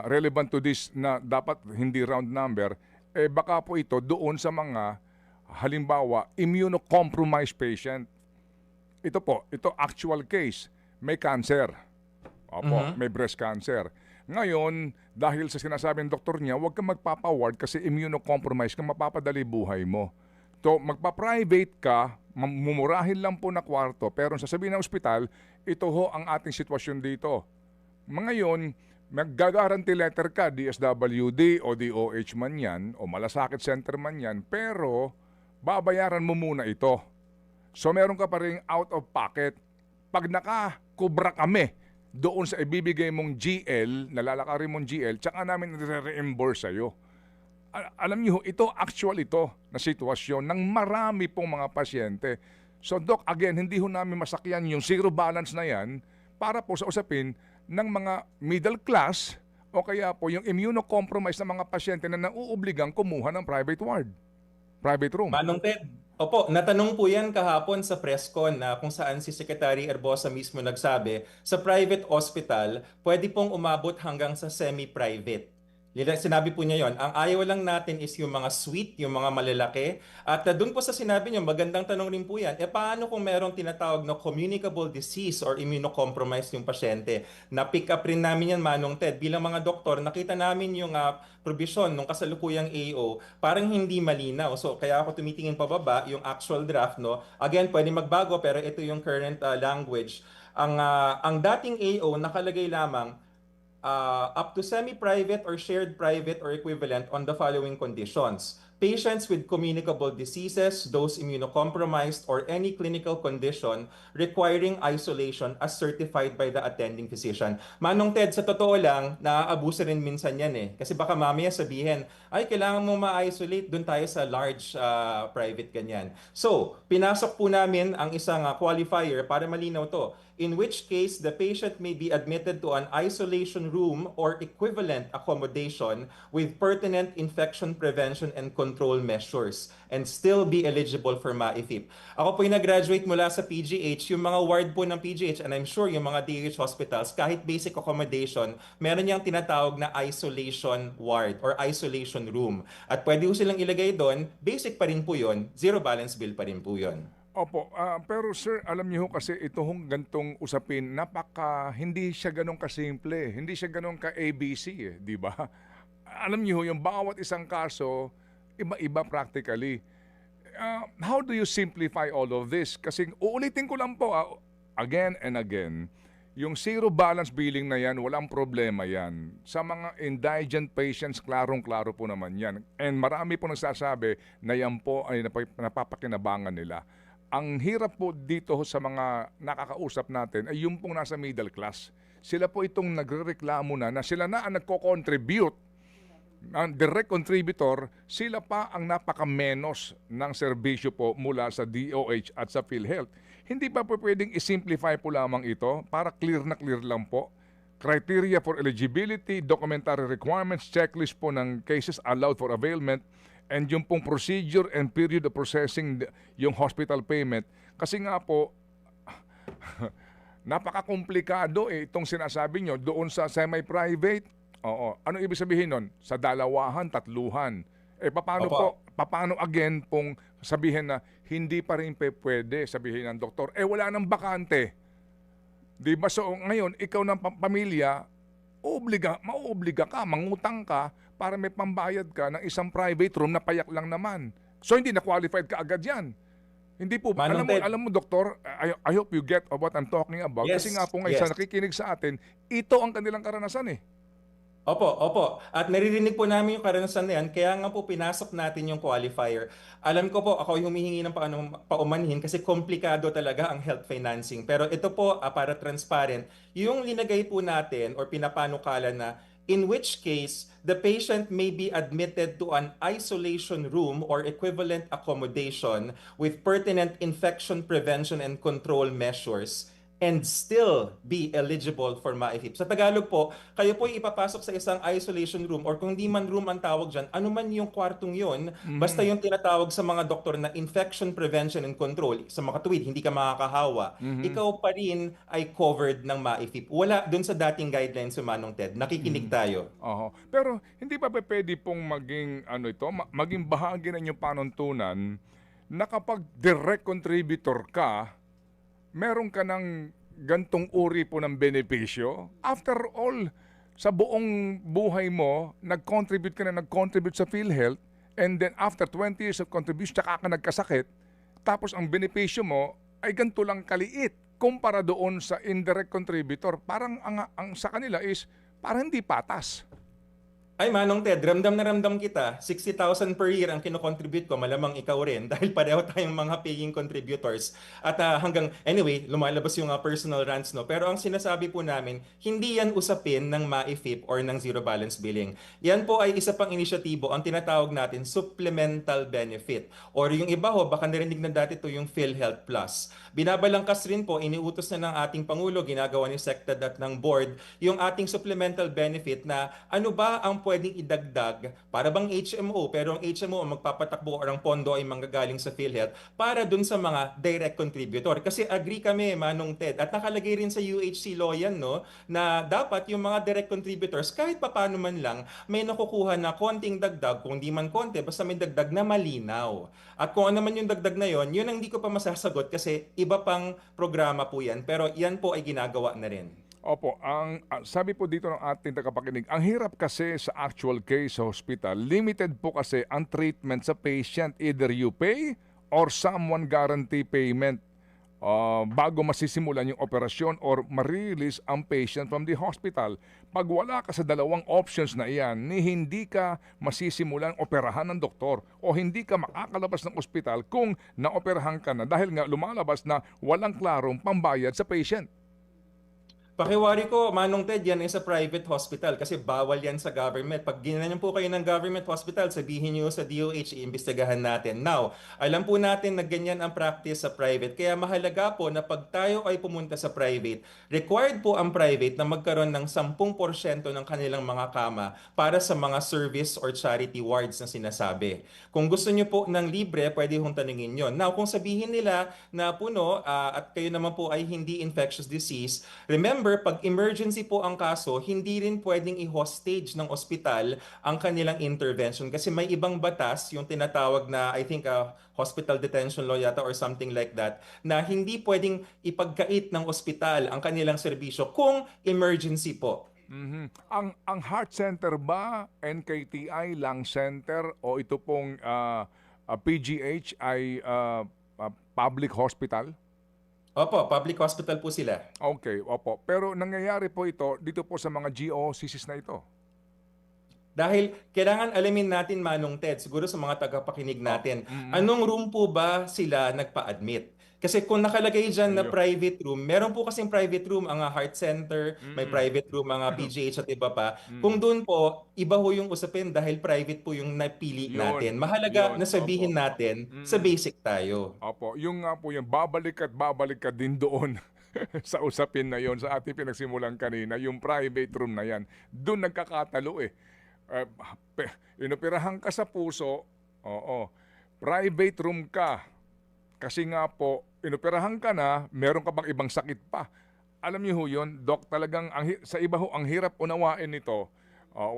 relevant to this na dapat hindi round number, baka po ito doon sa mga, halimbawa, immunocompromised patient. Ito po, ito actual case, may cancer. Opo, may breast cancer. Ngayon, dahil sa sinasabing doktor niya, huwag kang magpapaward kasi immunocompromised ka, mapapadali buhay mo. So, magpa-private ka, mumurahin lang po na kwarto, pero sasabihin ng ospital, ito ho ang ating sitwasyon dito. Ngayon, mag-guarantee letter ka, DSWD o DOH man yan, o malasakit center man yan, pero babayaran mo muna ito. So meron ka pa rin out of pocket. Pag nakakubra kami doon sa ibibigay mong GL, nalalakarin mong GL, tsaka namin nire-reimburse sa'yo. Alam niyo, ito na sitwasyon ng marami pong mga pasyente. So Doc, again, hindi ho namin masakyan yung zero balance na yan para po sa usapin ng mga middle class o kaya po yung immunocompromised na mga pasyente na nauobligang kumuha ng private room. Manong Ted, opo, natanong po yan kahapon sa press con na kung saan si Secretary Herbosa mismo nagsabi, sa private hospital, pwede pong umabot hanggang sa semi-private. Sinabi po niya yon. Ang ayaw lang natin is yung mga suite, yung mga malalaki. At doon po sa sinabi niyo, magandang tanong rin po yan. Paano kung merong tinatawag na communicable disease or immunocompromised yung pasyente? Na-pick up rin namin yan, Manong Ted. Bilang mga doktor, nakita namin yung provision ng kasalukuyang AO, parang hindi malinaw. So kaya ako tumitingin pababa yung actual draft. No? Again, pwede magbago pero ito yung current language. Ang dating AO nakalagay lamang, up to semi-private or shared private or equivalent on the following conditions. Patients with communicable diseases, those immunocompromised, or any clinical condition requiring isolation as certified by the attending physician. Manong Ted, sa totoo lang, naaabuso rin minsan yan eh. Kasi baka mamaya sabihin, ay kailangan mo ma-isolate, dun tayo sa large private ganyan. So, pinasok po namin ang isang qualifier para malinaw to. In which case, the patient may be admitted to an isolation room or equivalent accommodation with pertinent infection prevention and control measures and still be eligible for MAIFIP. Ako po yung nag-graduate mula sa PGH, yung mga ward po ng PGH, and I'm sure yung mga DH hospitals, kahit basic accommodation, meron niyang tinatawag na isolation ward or isolation room. At pwede po silang ilagay doon, basic pa rin po yun, zero balance bill pa rin po yun. Opo, pero sir, alam niyo ho kasi ito hong gantong usapin, hindi siya ganun kasimple, hindi siya ganun ka-ABC di ba? Alam niyo ho, yung bawat isang kaso, iba-iba practically. How do you simplify all of this? Kasi uulitin ko lang po, again and again, yung zero balance billing na yan, walang problema yan. Sa mga indigent patients, klarong-klaro po naman yan. And marami po nagsasabi na yan po ay napapakinabangan nila. Ang hirap po dito sa mga nakakausap natin ay yung pong nasa middle class. Sila po itong nagrereklamo na sila na ang nagko-contribute. Ang direct contributor, sila pa ang napaka-menos ng serbisyo po mula sa DOH at sa PhilHealth. Hindi pa po pwedeng isimplify po lamang ito para clear na clear lang po. Criteria for eligibility, documentary requirements, checklist po ng cases allowed for availment, and yung pong procedure and period of processing yung hospital payment. Kasi nga po, napaka-komplikado itong sinasabi nyo doon sa semi-private. Oo. Ano ibig sabihin nun? Sa dalawahan, tatluhan. Paano again pong sabihin na hindi pa rin pwede sabihin ng doktor, wala nang bakante. Di ba? So ngayon, ikaw ng pamilya, mauobliga ka, mangutang ka, para may pambayad ka ng isang private room na payak lang naman. So hindi na qualified ka agad yan. Hindi po, alam mo doktor, I hope you get what I'm talking about. Yes, kasi nga po ngayon sa nakikinig sa atin, ito ang kanilang karanasan eh. Opo. At naririnig po namin yung karanasan na yan, kaya nga po pinasok natin yung qualifier. Alam ko po, ako yung humihingi ng paumanhin kasi komplikado talaga ang health financing. Pero ito po, para transparent, yung linagay po natin or pinapanukala na in which case the patient may be admitted to an isolation room or equivalent accommodation with pertinent infection prevention and control measures and still be eligible for MAIFIP. Sa Tagalog po, kayo po ipapasok sa isang isolation room or kung di man room ang tawag dyan, ano man yung kwartong yun, basta yung tinatawag sa mga doktor na infection prevention and control, sa mga tuwid, hindi ka makakahawa, ikaw pa rin ay covered ng MAIFIP. Wala dun sa dating guidelines sa Manong Ted. Nakikinig tayo. Pero hindi pa pwede pong maging bahagi ng inyong panuntunan na kapag direct contributor ka, meron ka ng gantong uri po ng benepisyo. After all, sa buong buhay mo, nag-contribute sa PhilHealth, and then after 20 years of contribution, tsaka ka nagkasakit, tapos ang benepisyo mo ay ganito lang kaliit kumpara doon sa indirect contributor. Parang ang sa kanila is parang hindi patas. Ay, Manong Ted, ramdam na ramdam kita. 60,000 per year ang kinocontribute ko. Malamang ikaw rin dahil pareho tayong mga paying contributors. At anyway, lumalabas yung personal rants, no? Pero ang sinasabi po namin, hindi yan usapin ng MAIFIP or ng zero balance billing. Yan po ay isa pang inisyatibo, ang tinatawag natin supplemental benefit. Or yung iba ho, baka narinig na dati to yung PhilHealth Plus. Binabalangkas rin po, iniutos na ng ating Pangulo, ginagawa ni SecTed at ng board, yung ating supplemental benefit na ano ba ang pwedeng idagdag para bang HMO, pero ang HMO ang magpapatakbo or ang pondo ay manggagaling sa PhilHealth para dun sa mga direct contributor. Kasi agree kami, Manong Ted, at nakalagay rin sa UHC law yan, no, na dapat yung mga direct contributors, kahit papano man lang, may nakukuha na konting dagdag, kung di man konti, basta may dagdag na malinaw. At kung ano man yung dagdag na yon, yun ang hindi ko pa masasagot kasi iba pang programa po yan, pero yan po ay ginagawa na rin. Opo, sabi po dito ng ating tagapakinig, ang hirap kasi sa actual case sa hospital, limited po kasi ang treatment sa patient. Either you pay or someone guarantee payment bago masisimulan yung operasyon or ma-release ang patient from the hospital. Pag wala ka sa dalawang options na iyan, ni hindi ka masisimulan operahan ng doktor o hindi ka makakalabas ng ospital kung naoperahan ka na dahil nga lumalabas na walang klarong pambayad sa patient. Pakiwari ko, Manong Ted, yan ay sa private hospital kasi bawal yan sa government. Pag ginanyan po kayo ng government hospital, sabihin nyo sa DOH, iimbestigahan natin. Now, alam po natin na ganyan ang practice sa private. Kaya mahalaga po na pag tayo ay pumunta sa private, required po ang private na magkaroon ng 10% ng kanilang mga kama para sa mga service or charity wards na sinasabi. Kung gusto nyo po ng libre, pwede hong tanungin yun. Now, kung sabihin nila na puno at kayo naman po ay hindi infectious disease, remember, pag emergency po ang kaso, hindi rin pwedeng i-hostage ng ospital ang kanilang intervention kasi may ibang batas, yung tinatawag na, I think, hospital detention law yata or something like that, na hindi pwedeng ipagkait ng ospital ang kanilang serbisyo kung emergency po. Mhm. Ang heart center ba, NKTI, lung center o ito pong PGH ay public hospital? Opo, public hospital po sila. Okay, opo. Pero nangyayari po ito dito po sa mga GOCCs na ito. Dahil kailangan alamin natin, Manong Ted, siguro sa mga tagapakinig natin, anong room po ba sila nagpa-admit? Kasi kung nakalagay dyan na private room, meron po kasing private room ang heart center, may private room ang PGH at iba pa. Kung doon po, iba ho yung usapin dahil private po yung napili natin. Mahalaga na sabihin natin sa basic tayo. Opo, yung nga po yung babalik ka din doon sa usapin na yon sa ating pinagsimulan kanina, yung private room na yan. Doon nagkakatalo eh. Inoperahan ka sa puso, oo, private room ka. Kasi nga po, inoperahan ka na, meron ka bang ibang sakit pa. Alam niyo ho yun, Doc, talagang sa iba ho, ang hirap unawain nito.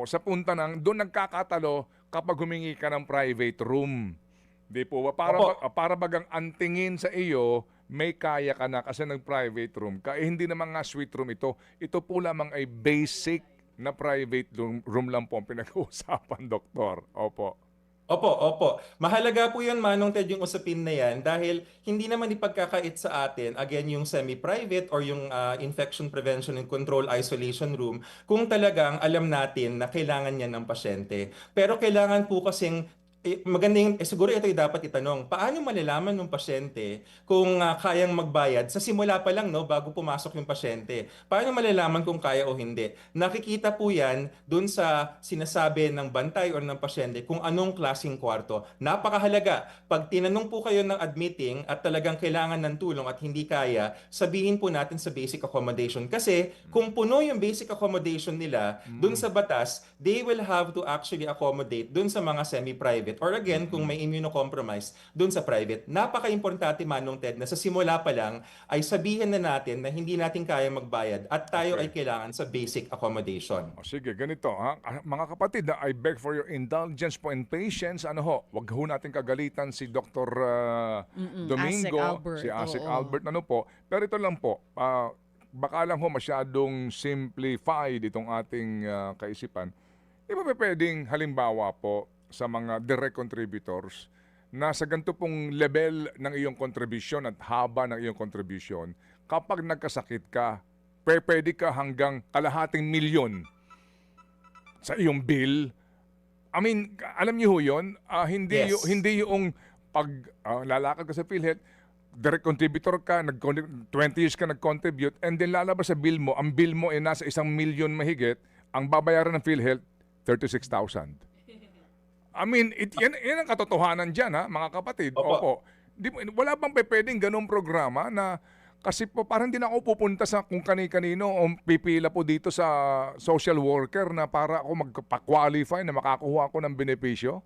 Sa punta ng, doon nagkakatalo kapag humingi ka ng private room. Di po ba? Para bagang antingin sa iyo, may kaya ka na kasi nag-private room ka. Hindi naman nga suite room ito. Ito po lamang ay basic na private room lang po ang pinag-uusapan, doktor. Opo. Opo. Mahalaga po yun, Manong Ted, yung usapin na yan dahil hindi naman ipagkakait sa atin, again, yung semi-private or yung infection prevention and control isolation room kung talagang alam natin na kailangan yan ng pasyente. Pero kailangan po kasing maganda yung, siguro ito dapat itanong, paano malalaman ng pasyente kung kayang magbayad sa simula pa lang, no, bago pumasok yung pasyente? Paano malalaman kung kaya o hindi? Nakikita po yan dun sa sinasabi ng bantay or ng pasyente kung anong klaseng kwarto. Napakahalaga. Pag tinanong po kayo ng admitting at talagang kailangan ng tulong at hindi kaya, sabihin po natin sa basic accommodation. Kasi kung puno yung basic accommodation nila dun sa batas, they will have to actually accommodate dun sa mga semi-private. Or again, kung may immunocompromised dun sa private, napaka-importante, Manong Ted, na sa simula pa lang ay sabihin na natin na hindi natin kaya magbayad at tayo ay kailangan sa basic accommodation. Sige, ganito ha. Mga kapatid, I beg for your indulgence po and patience. Wag ho natin kagalitan si Dr. Domingo, si Asik Albert, Pero ito lang po, baka lang ho masyadong simplified itong ating kaisipan. Di ba pwedeng halimbawa po, sa mga direct contributors na sa ganito pong level ng iyong kontribusyon at haba ng iyong kontribusyon, kapag nagkasakit ka, pwede ka hanggang kalahating milyon sa iyong bill. I mean, alam niyo ho yun, Yes. hindi yung pag lalakad ka sa PhilHealth, direct contributor ka, 20 years ka nag-contribute, and then lalabas sa bill mo, ang bill mo ay nasa 1,000,000 mahigit, ang babayaran ng PhilHealth, 36,000. I mean, yan ang katotohanan dyan, ha, mga kapatid. Opo. Opo. Wala bang pwedeng ganong programa na kasi po parang din ako pupunta sa kung kani-kanino o pipila po dito sa social worker na para ako magpa-qualify na makakuha ako ng benepisyo?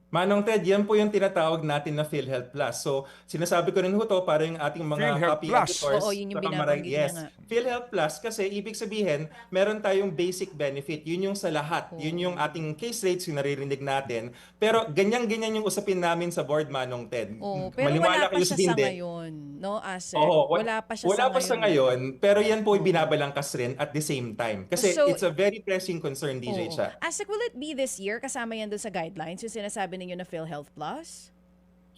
Manong Ted, yan po yung tinatawag natin na PhilHealth Plus. So, sinasabi ko rin ho to para yung ating mga PhilHealth copy Plus. editors. Oo, yun yung baka binabanggit niya yes. nga. PhilHealth Plus kasi ibig sabihin, meron tayong basic benefit. Yun yung sa lahat. Yun yung ating case rates yung naririnig natin. Pero ganyan-ganyan yung usapin namin sa board, Manong Ted. Oh, pero Maniwala wala pa kayo siya sa sa hindi. ngayon, no, Asek? Oo, wala pa siya wala sa pa sa ngayon, pero yan po binabalangkas rin at the same time. Kasi So, it's a very pressing concern, DJ Oo. Cha. Asek, will it be this year? Kasama yan doon sa guidelines, yung sinasabi ninyo na PhilHealth Plus?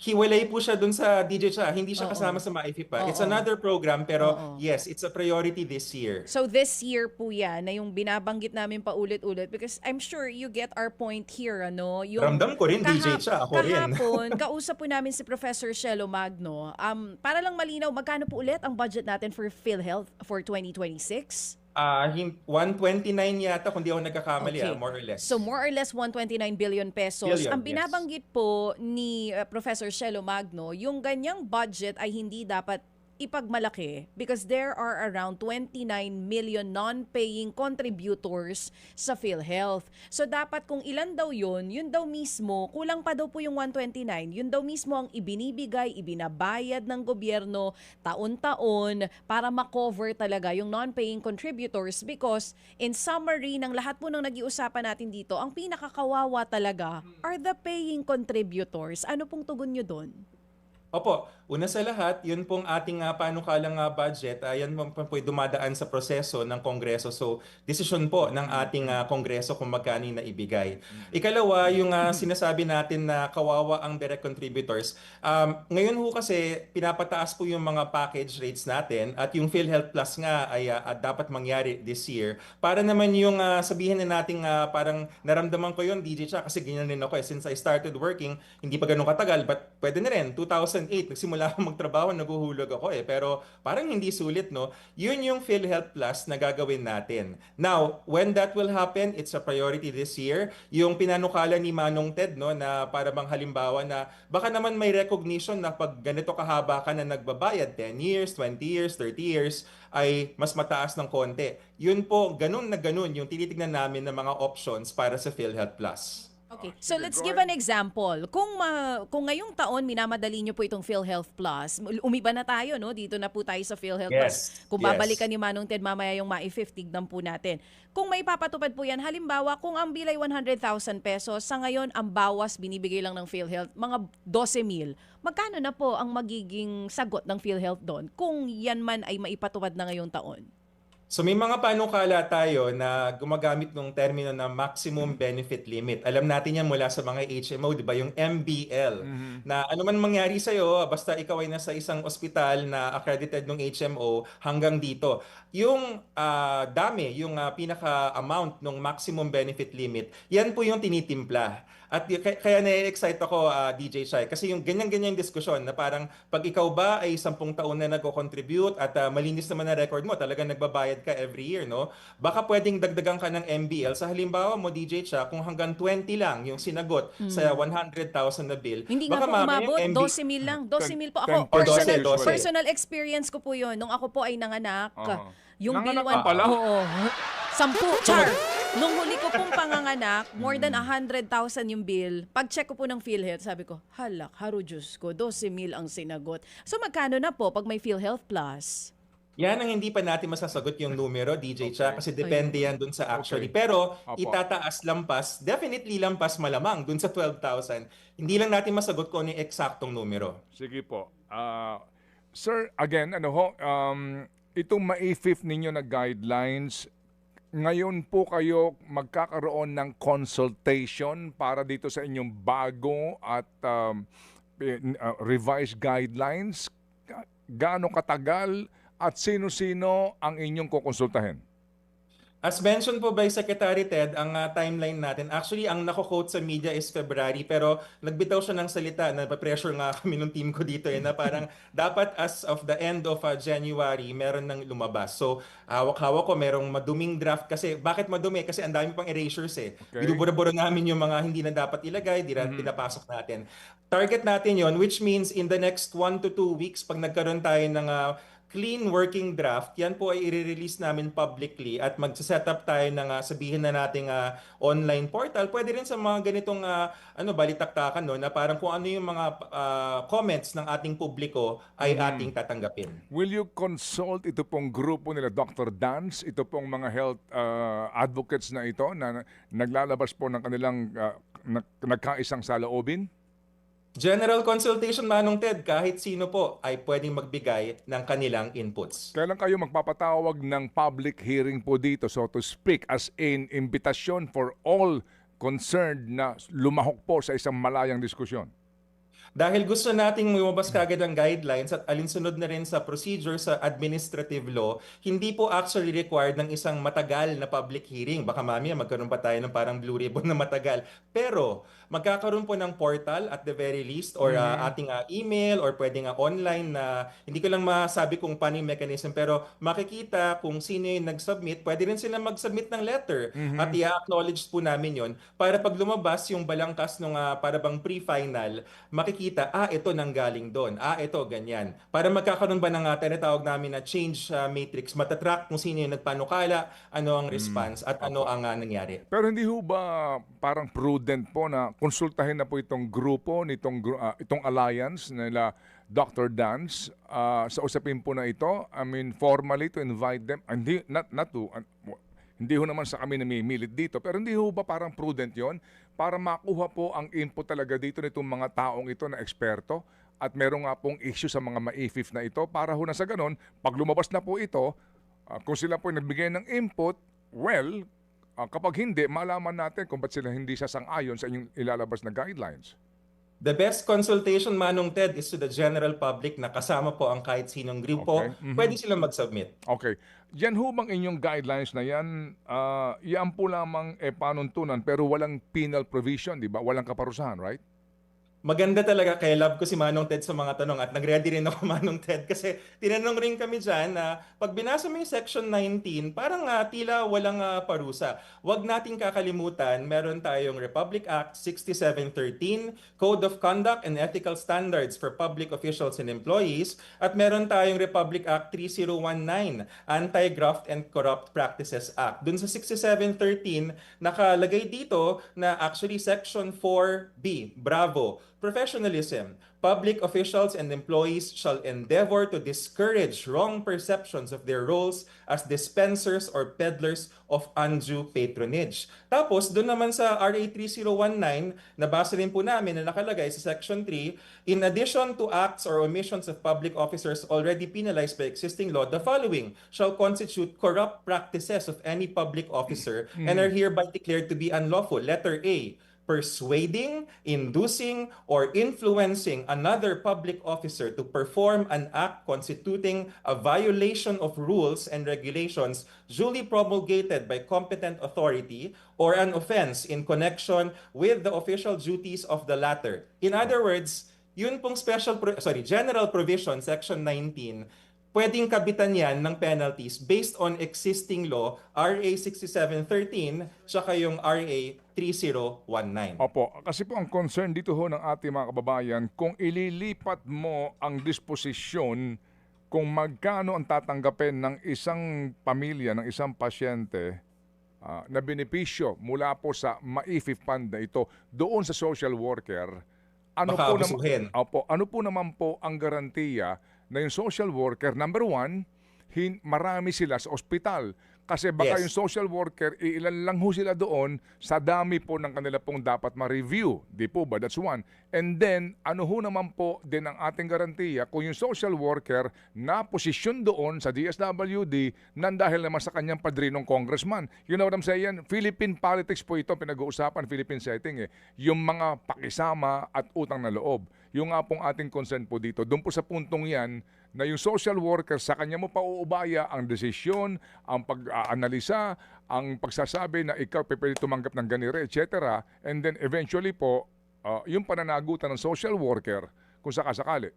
Hiwalay po siya dun sa DJ Cha. Hindi siya Oo. kasama sa MAIFI pa. It's Oo. another program, pero Oo. yes, it's a priority this year. So this year po yan, na yung binabanggit namin paulit-ulit, because I'm sure you get our point here, ano? Yung Ramdam ko rin, DJ Cha. Ako rin. kahapon, kausap po namin si Professor Shelo Magno. Para lang malinaw, magkano po ulit ang budget natin for PhilHealth for 2026? 129 yata, kung di ako nagkakamali, Okay. more or less. So more or less 129 billion pesos. Billion, Ang yes. binabanggit po ni Professor Shelo Magno, yung ganyang budget ay hindi dapat ipagmalaki because there are around 29 million non-paying contributors sa PhilHealth. So dapat kung ilan daw yun daw mismo, kulang pa daw po yung 129, yun daw mismo ang ibinibigay, ibinabayad ng gobyerno taon-taon para makover talaga yung non-paying contributors because in summary ng lahat po ng nag-iusapan natin dito, ang pinakakawawa talaga are the paying contributors. Ano pong tugon nyo doon? Opo, una sa lahat, yun pong ating panukalang budget, yan po dumadaan sa proseso ng Kongreso. So, desisyon po ng ating Kongreso kung magkano yung naibigay. Ikalawa, yung sinasabi natin na kawawa ang direct contributors. Ngayon ho kasi, pinapataas po yung mga package rates natin at yung PhilHealth Plus nga ay dapat mangyari this year. Para naman yung sabihin na nating parang naramdaman ko yun, DJ Cha, kasi ganyan rin ako since I started working, hindi pa ganun katagal, but pwede na rin, 2008, nagsimula akong magtrabaho, naguhulog ako pero parang hindi sulit, no? Yun yung PhilHealth Plus na gagawin natin. Now, when that will happen, it's a priority this year. Yung pinanukala ni Manong Ted, no, na para bang halimbawa na baka naman may recognition na pag ganito kahaba ka na nagbabayad, 10 years, 20 years, 30 years, ay mas mataas ng konti. Yun po, ganun na ganun yung tinitignan namin ng mga options para sa PhilHealth Plus. Okay. So let's give an example. Kung ngayong taon minamadali niyo po itong PhilHealth Plus, umiba na tayo, no? Dito na po tayo sa PhilHealth Yes. Plus. Kung Yes. babalikan ni Manong Ted mamaya yung MAI-50, tignan po natin. Kung may papatupad po yan, halimbawa, kung ang bilay 100,000 pesos, sa ngayon ang bawas binibigay lang ng PhilHealth, mga 12,000. Magkano na po ang magiging sagot ng PhilHealth doon kung yan man ay maipatupad na ngayong taon? So may mga panukala tayo na gumagamit ng termino na maximum benefit limit. Alam natin yan mula sa mga HMO, di ba? Yung MBL. Na ano man mangyari sa'yo, basta ikaw ay nasa isang ospital na accredited ng HMO hanggang dito. Yung dami, yung pinaka-amount ng maximum benefit limit, yan po yung tinitimpla. At kaya na-excite ako, DJ Shai, kasi yung ganyan-ganyang diskusyon na parang pag ikaw ba ay 10 taon na nag-contribute at malinis naman na record mo, talagang nagbabayad ka every year, no? Baka pwedeng dagdagan ka ng MBL. Sa halimbawa mo, DJ Cha, kung hanggang 20 lang yung sinagot sa 100,000 na bill, Hindi nga baka po mamaya umabot, yung 12,000 lang. 12,000 po ako. 10%. 12. Personal experience ko po yun. Nung ako po ay nanganak, yung Nanganak bill ka pala? Oo. 10, char! Nung huli ko pong panganganak, more than 100,000 yung bill. Pag-check ko po ng PhilHealth, sabi ko, halak, haro Diyos ko, 12,000 ang sinagot. So magkano na po pag may PhilHealth Plus? Yan ang hindi pa natin masasagot yung numero, DJ Cha, kasi depende yan dun sa actually. Pero Opo. itataas lampas, definitely lampas malamang dun sa 12,000. Hindi lang natin masagot kung ano yung eksaktong numero. Sige po. Sir, again, itong MAI-5 ninyo na guidelines, ngayon po kayo magkakaroon ng consultation para dito sa inyong bago at revised guidelines. Gaano katagal at sino-sino ang inyong kukonsultahin? As mentioned po by Secretary Ted, ang timeline natin, actually ang nako-quote sa media is February, pero nagbitaw siya ng salita, na pressure nga kami ng team ko dito na parang dapat as of the end of January, meron nang lumabas. So hawak-hawak ko, merong maduming draft kasi. Bakit madumi? Kasi ang dami pang erasures eh. Okay. Binubura-bura namin yung mga hindi na dapat ilagay, pinapasok natin. Target natin yon, which means in the next 1 to 2 weeks, pag nagkaroon tayo ng clean working draft, yan po ay i-release namin publicly at mag-set up tayo ng sabihin na nating online portal. Pwede rin sa mga ganitong balitaktakan no, na parang kung ano yung mga comments ng ating publiko ay ating tatanggapin. Will you consult ito pong grupo nila Dr. Dance, ito pong mga health advocates na ito na naglalabas po ng kanilang nagkaisang saloobin? General consultation, Manong Ted, kahit sino po ay pwedeng magbigay ng kanilang inputs. Kailan kayo magpapatawag ng public hearing po dito, so to speak, as in invitation for all concerned na lumahok po sa isang malayang diskusyon? Dahil gusto nating lumabas kagad ang guidelines at alinsunod na rin sa procedure sa administrative law, hindi po actually required ng isang matagal na public hearing. Baka mamaya magkaroon pa tayo ng parang blue ribbon na matagal. Pero magkakaroon po ng portal at the very least or ating email or pwedeng online na hindi ko lang masabi kung paano yung mechanism pero makikita kung sino yung nag-submit. Pwede rin sila mag-submit ng letter at i-acknowledge po namin yon para pag lumabas yung balangkas nung para bang pre-final, makikita, ito nanggaling doon. Ito ganyan. Para magkakaroon ba ng tinatawag namin na change matrix, matatrack kung sino yung nagpanukala, ano ang response at ano ang nangyari. Pero hindi ho ba parang prudent po na konsultahin na po itong grupo, itong alliance nila Dr. Dance sa usapin po na ito? I mean, formally to invite them, hindi, hindi ho naman sa kami namimilit dito, pero hindi ho ba parang prudent yon para makuha po ang input talaga dito nitong mga taong ito na eksperto at meron nga pong issue sa mga maifif na ito para ho na sa ganon, pag lumabas na po ito, kung sila po nagbigay ng input, well, kapag hindi, malaman natin kung ba't sila hindi sasang-ayon sa inyong ilalabas na guidelines. The best consultation, Manong Ted, is to the general public na kasama po ang kahit sinong grupo. Okay. Pwede silang mag-submit. Okay. Yan ho bang inyong guidelines na yan, yan po lamang panuntunan pero walang penal provision, di ba? Walang kaparusahan, right? Maganda talaga, kaya love ko si Manong Ted sa mga tanong at nag-ready rin ako Manong Ted kasi tinanong rin kami dyan na pag binasa mo yung section 19, parang tila walang parusa. Huwag nating kakalimutan, meron tayong Republic Act 6713, Code of Conduct and Ethical Standards for Public Officials and Employees, at meron tayong Republic Act 3019, Anti-Graft and Corrupt Practices Act. Dun sa 6713, nakalagay dito na actually section 4B, Bravo, professionalism. Public officials and employees shall endeavor to discourage wrong perceptions of their roles as dispensers or peddlers of undue patronage. Tapos, doon naman sa RA 3019, nabasa rin po namin na nakalagay sa Section 3, in addition to acts or omissions of public officers already penalized by existing law, the following shall constitute corrupt practices of any public officer and are hereby declared to be unlawful. Letter A, persuading, inducing, or influencing another public officer to perform an act constituting a violation of rules and regulations duly promulgated by competent authority or an offense in connection with the official duties of the latter. In other words, yun pong general provision, section 19, pwedeng kabitan yan ng penalties based on existing law, RA 6713, tsaka yung RA 3019. Opo, kasi po ang concern dito ho ng ating mga kababayan, kung ililipat mo ang disposisyon kung magkano ang tatanggapin ng isang pamilya, ng isang pasyente na benepisyo mula po sa MAIFIF fund na ito doon sa social worker, ano po naman po ang garantiya na yung social worker, number one, marami sila sa ospital. Kasi baka Yes. yung social worker, ilan lang ho sila doon sa dami po ng kanila pong dapat ma-review. Di po ba? That's one. And then, ano ho naman po din ang ating garantiya kung yung social worker na posisyon doon sa DSWD nang dahil naman sa kanyang padrinong congressman. You know what I'm saying? Philippine politics po ito, pinag-uusapan, Philippine setting Yung mga pakisama at utang na loob. Yung nga pong ating concern po dito, doon po sa puntong yan, na yung social worker sa kanya mo pauubaya ang desisyon, ang pag-aanalisa, ang pagsasabi na ikaw pwede tumanggap ng ganire, etc. And then eventually po, yung pananagutan ng social worker kung sakasakali.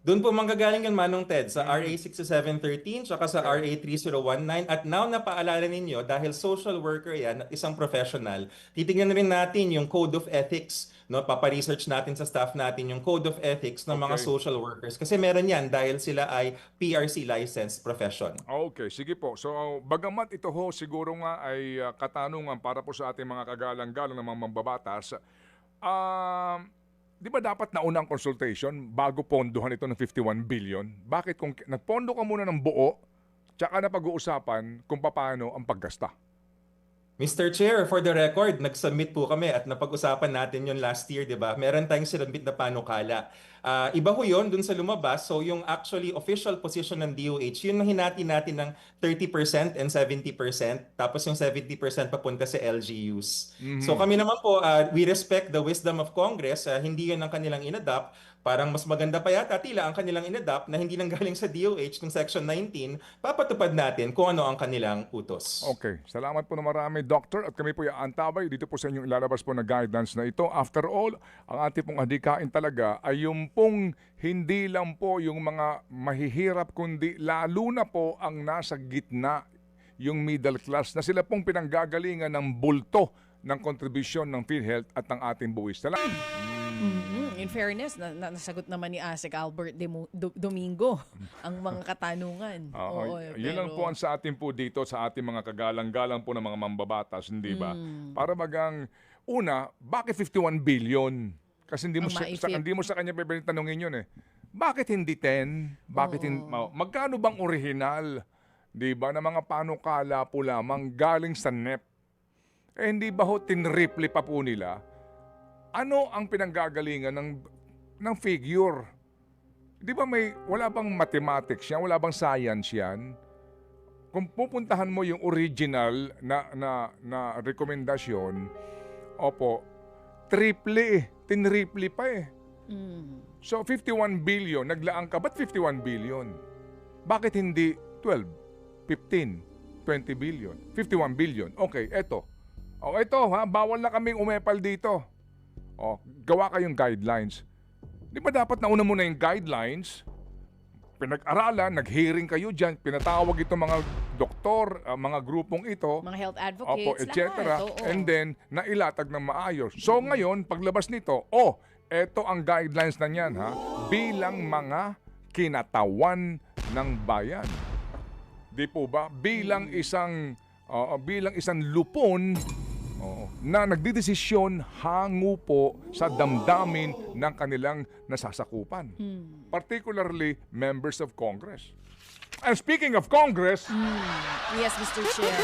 Doon po manggagaling yung Manong Ted sa RA 6713 tsaka sa RA 3019 at now napaalala ninyo dahil social worker yan at isang professional, titingnan rin natin yung Code of Ethics, no? Papa-research natin sa staff natin yung Code of Ethics ng mga Okay. social workers kasi meron yan dahil sila ay PRC licensed profession. Okay, sige po. So, bagamat ito ho siguro nga ay katanungan para po sa ating mga kagalang-galang ng mga mambabatas, di ba dapat nauna ang consultation bago pondohan ito ng 51 billion? Bakit kung nagpondo ka muna ng buo, tsaka na pag-uusapan kung paano ang paggasta? Mr. Chair, for the record, nag-submit po kami at napag-usapan natin yun last year, di ba? Meron tayong sinubmit na panukala. Iba ho yun dun sa lumabas. So yung actually official position ng DOH, yun ang hinati natin ng 30% and 70%. Tapos yung 70% papunta sa LGUs. So kami naman po, we respect the wisdom of Congress. Hindi yun ang kanilang inadapt. Parang mas maganda pa yata tila ang kanilang inadapt na hindi nang galing sa DOH ng Section 19, papatupad natin kung ano ang kanilang utos. Okay, salamat po na marami, Doctor. At kami po yung antabay dito po sa inyong ilalabas po na guidance na ito. After all, ang ating pong adhikain talaga ay yung pong hindi lang po yung mga mahihirap, kundi lalo na po ang nasa gitna, yung middle class, na sila pong pinanggagalingan ng bulto ng kontribusyon ng PhilHealth at ng ating buwis. Salamat. In fairness, nasagot naman ni Asek Albert Domingo ang mga katanungan. Oo, Yun lang po ang sa atin po dito, sa ating mga kagalang-galang po ng mga mambabatas, hindi ba? Para bagang, una, bakit 51 billion? Kasi hindi mo, Ang hindi mo sa kanya pwede tanungin yun Bakit hindi 10? Bakit magkano bang original? Di ba, na mga panukala po lamang galing sa NEP? Hindi ba ho tinriple pa po nila? Ano ang pinanggagalingan ng figure? Di ba wala bang mathematics yan? Wala bang science yan? Kung pupuntahan mo yung original na rekomendasyon, opo, tinriple pa So 51 billion, naglaan ka, ba't 51 billion? Bakit hindi 12, 15, 20 billion, 51 billion? Okay, eto. Eto bawal na kaming umepal dito. Gawa kayong guidelines. Di ba dapat nauna muna yung guidelines? Pinag-aralan, nag-hearing kayo dyan, pinatawag itong mga doktor, mga grupong ito, mga health advocates, etc. lahat. Oo. And then, nailatag ng maayos. So ngayon, paglabas nito, eto ang guidelines na yan, bilang mga kinatawan ng bayan. Di po ba? Bilang isang lupon na nagdidesisyon hango po sa damdamin ng kanilang nasasakupan. Particularly, members of Congress. And speaking of Congress, Yes, Mr. Chair.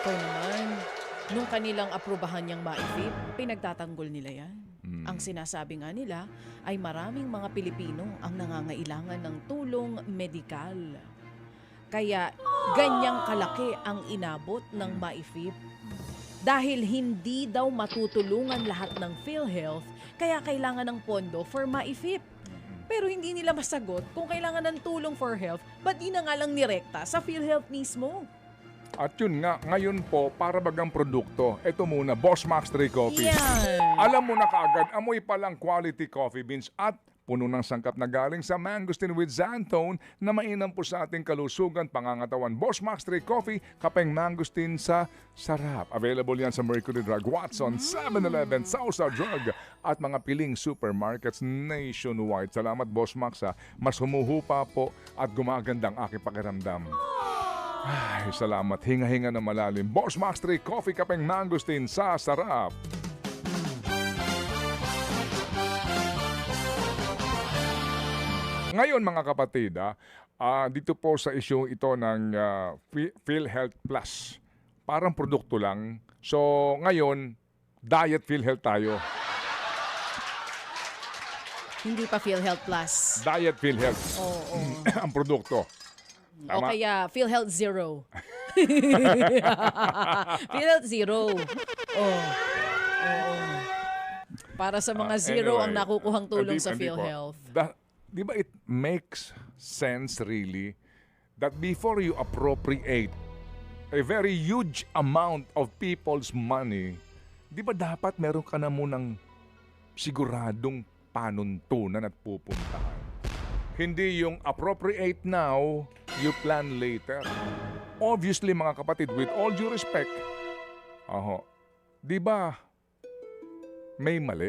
Ito naman, nung kanilang aprubahan niyang maifip, pinagtatanggol nila yan. Ang sinasabi nga nila ay maraming mga Pilipino ang nangangailangan ng tulong medikal. Kaya ganyang kalaki ang inabot ng maifip. Dahil hindi daw matutulungan lahat ng PhilHealth, kaya kailangan ng pondo for maifip. Pero hindi nila masagot kung kailangan ng tulong for health, ba't di na nga lang nirekta sa PhilHealth mismo? at yun nga, ngayon po, para bagang produkto, ito muna, Boss Max 3 Coffee. Yan. Alam mo na kaagad, amoy palang quality coffee beans at puno ng sangkap na galing sa mangosteen with xanthone na mainam po sa ating kalusugan, pangangatawan. Boss Max 3 Coffee, kapeng mangosteen sa sarap. Available yan sa Mercury Drug, Watson, 7-Eleven, Sausa Drug at mga piling supermarkets nationwide. Salamat Boss Max ha. Mas humuhupa po at gumagandang aking pakiramdam. Ay, salamat. Hinga-hinga na malalim. Boss Max 3 Coffee, kapeng mangosteen sa sarap. Ngayon mga kapatid, Dito po sa issue ito ng PhilHealth Plus. Parang produkto lang. So ngayon, Diet PhilHealth tayo. Hindi pa PhilHealth Plus. Diet PhilHealth Oo. ang produkto. O Tama? kaya PhilHealth Zero. PhilHealth Zero. Oo. Para sa mga zero ang Anyway, nakukuhang tulong sa hindi po. PhilHealth. Di ba it makes sense really that before you appropriate a very huge amount of people's money, di ba dapat meron ka na munang siguradong panuntunan at pupuntahan? Hindi yung appropriate now, you plan later. Obviously mga kapatid, with all due respect, di ba may mali?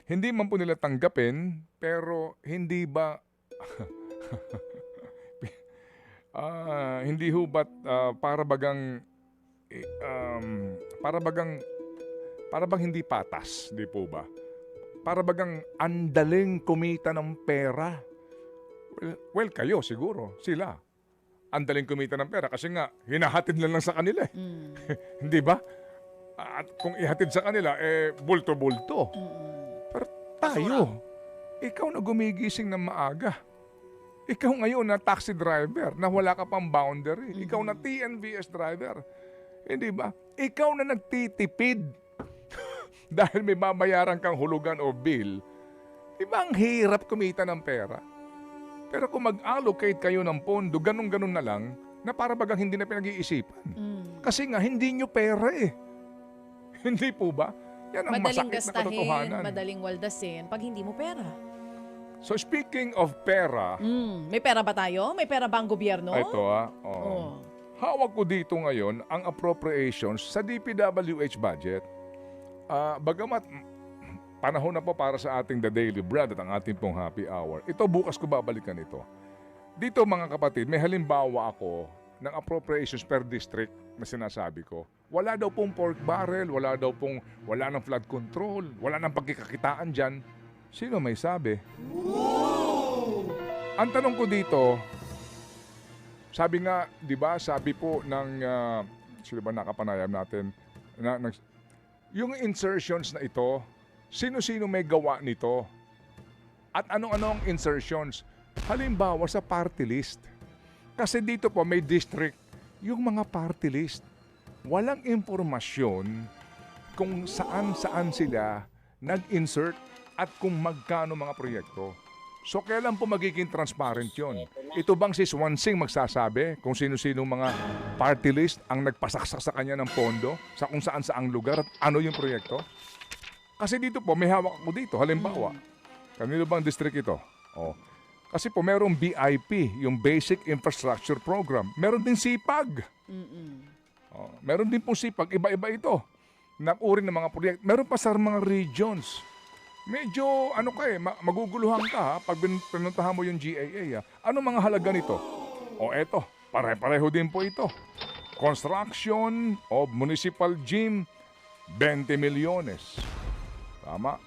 Hindi man po nila tanggapin, pero hindi ba hindi ho ba't para bagang hindi patas, di po ba? Para bagang andaling kumita ng pera. Well, kayo siguro, sila. Andaling kumita ng pera kasi nga hinahatid lang sa kanila eh. Hindi ba? At kung ihatid sa kanila, bulto-bulto. Pero tayo, ikaw na gumigising ng maaga. Ikaw ngayon na taxi driver na wala ka pang boundary. Ikaw na TNVS driver. Hindi ba? Ikaw na nagtitipid dahil may babayaran kang hulugan o bill. Di ba ang hirap kumita ng pera? Pero kung mag-allocate kayo ng pondo, ganun-ganun na lang, na para bagang hindi na pinag-iisipan. Kasi nga, hindi nyo pera eh. Hindi po ba? Yan ang Madaling masakit na gastahin, katotohanan. madaling waldasin pag hindi mo pera. So speaking of pera, May pera ba tayo? May pera ba ang gobyerno? ito Oh. hawak ko dito ngayon ang appropriations sa DPWH budget. Bagamat panahon na po para sa ating The Daily Bread at ang ating pong happy hour. Ito bukas ko babalikan ito. Dito mga kapatid, may halimbawa ako ng appropriations per district na sinasabi ko. Wala daw pong pork barrel, wala ng flood control, wala ng pagkikakitaan dyan. Sino may sabi? Ang tanong ko dito, sabi nga, di ba, sabi po ng, sino ba nakapanayam natin, yung insertions na ito, sino-sino may gawa nito? At ano-ano ang insertions? Halimbawa sa party list. Kasi dito po may district, yung mga party list. Walang impormasyon kung saan-saan sila nag-insert at kung magkano mga proyekto. So kailan po magiging transparent yon? Ito bang si Swansing magsasabi kung sino-sino mga party list ang nagpasaksak sa kanya ng pondo sa kung saan-saang lugar at ano yung proyekto? Kasi dito po, may hawak ako dito. Halimbawa, kanino bang district ito? Kasi po, merong BIP, yung Basic Infrastructure Program. Meron din SIPAG. Meron din pong SIPAG. Iba-iba ito. Napuri ng mga proyekto. Meron pa sa mga regions. Medyo, maguguluhan ka ha, pag pinuntahan mo yung GAA. Ano mga halaga nito? Eto, pare-pareho din po ito. Construction of Municipal Gym, 20 milyones. Tama?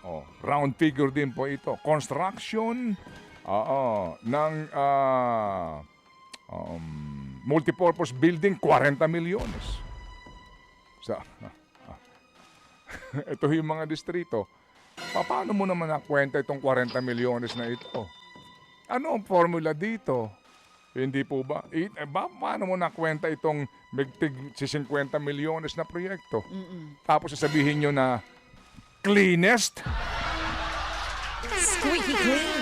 Round figure din po ito. Construction ng multipurpose building, 40 milyones. Ito yung mga distrito. Paano mo naman nakwenta itong 40 milyones na ito? Ano ang formula dito? Hindi po ba? Paano mo nakwenta itong 50 milyones na proyekto? Tapos sasabihin nyo na cleanest? Squeaky clean.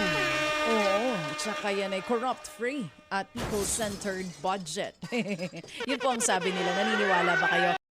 Oo. Tsaka yan ay corrupt-free at people-centered budget. Yun po ang sabi nila. Naniniwala ba kayo?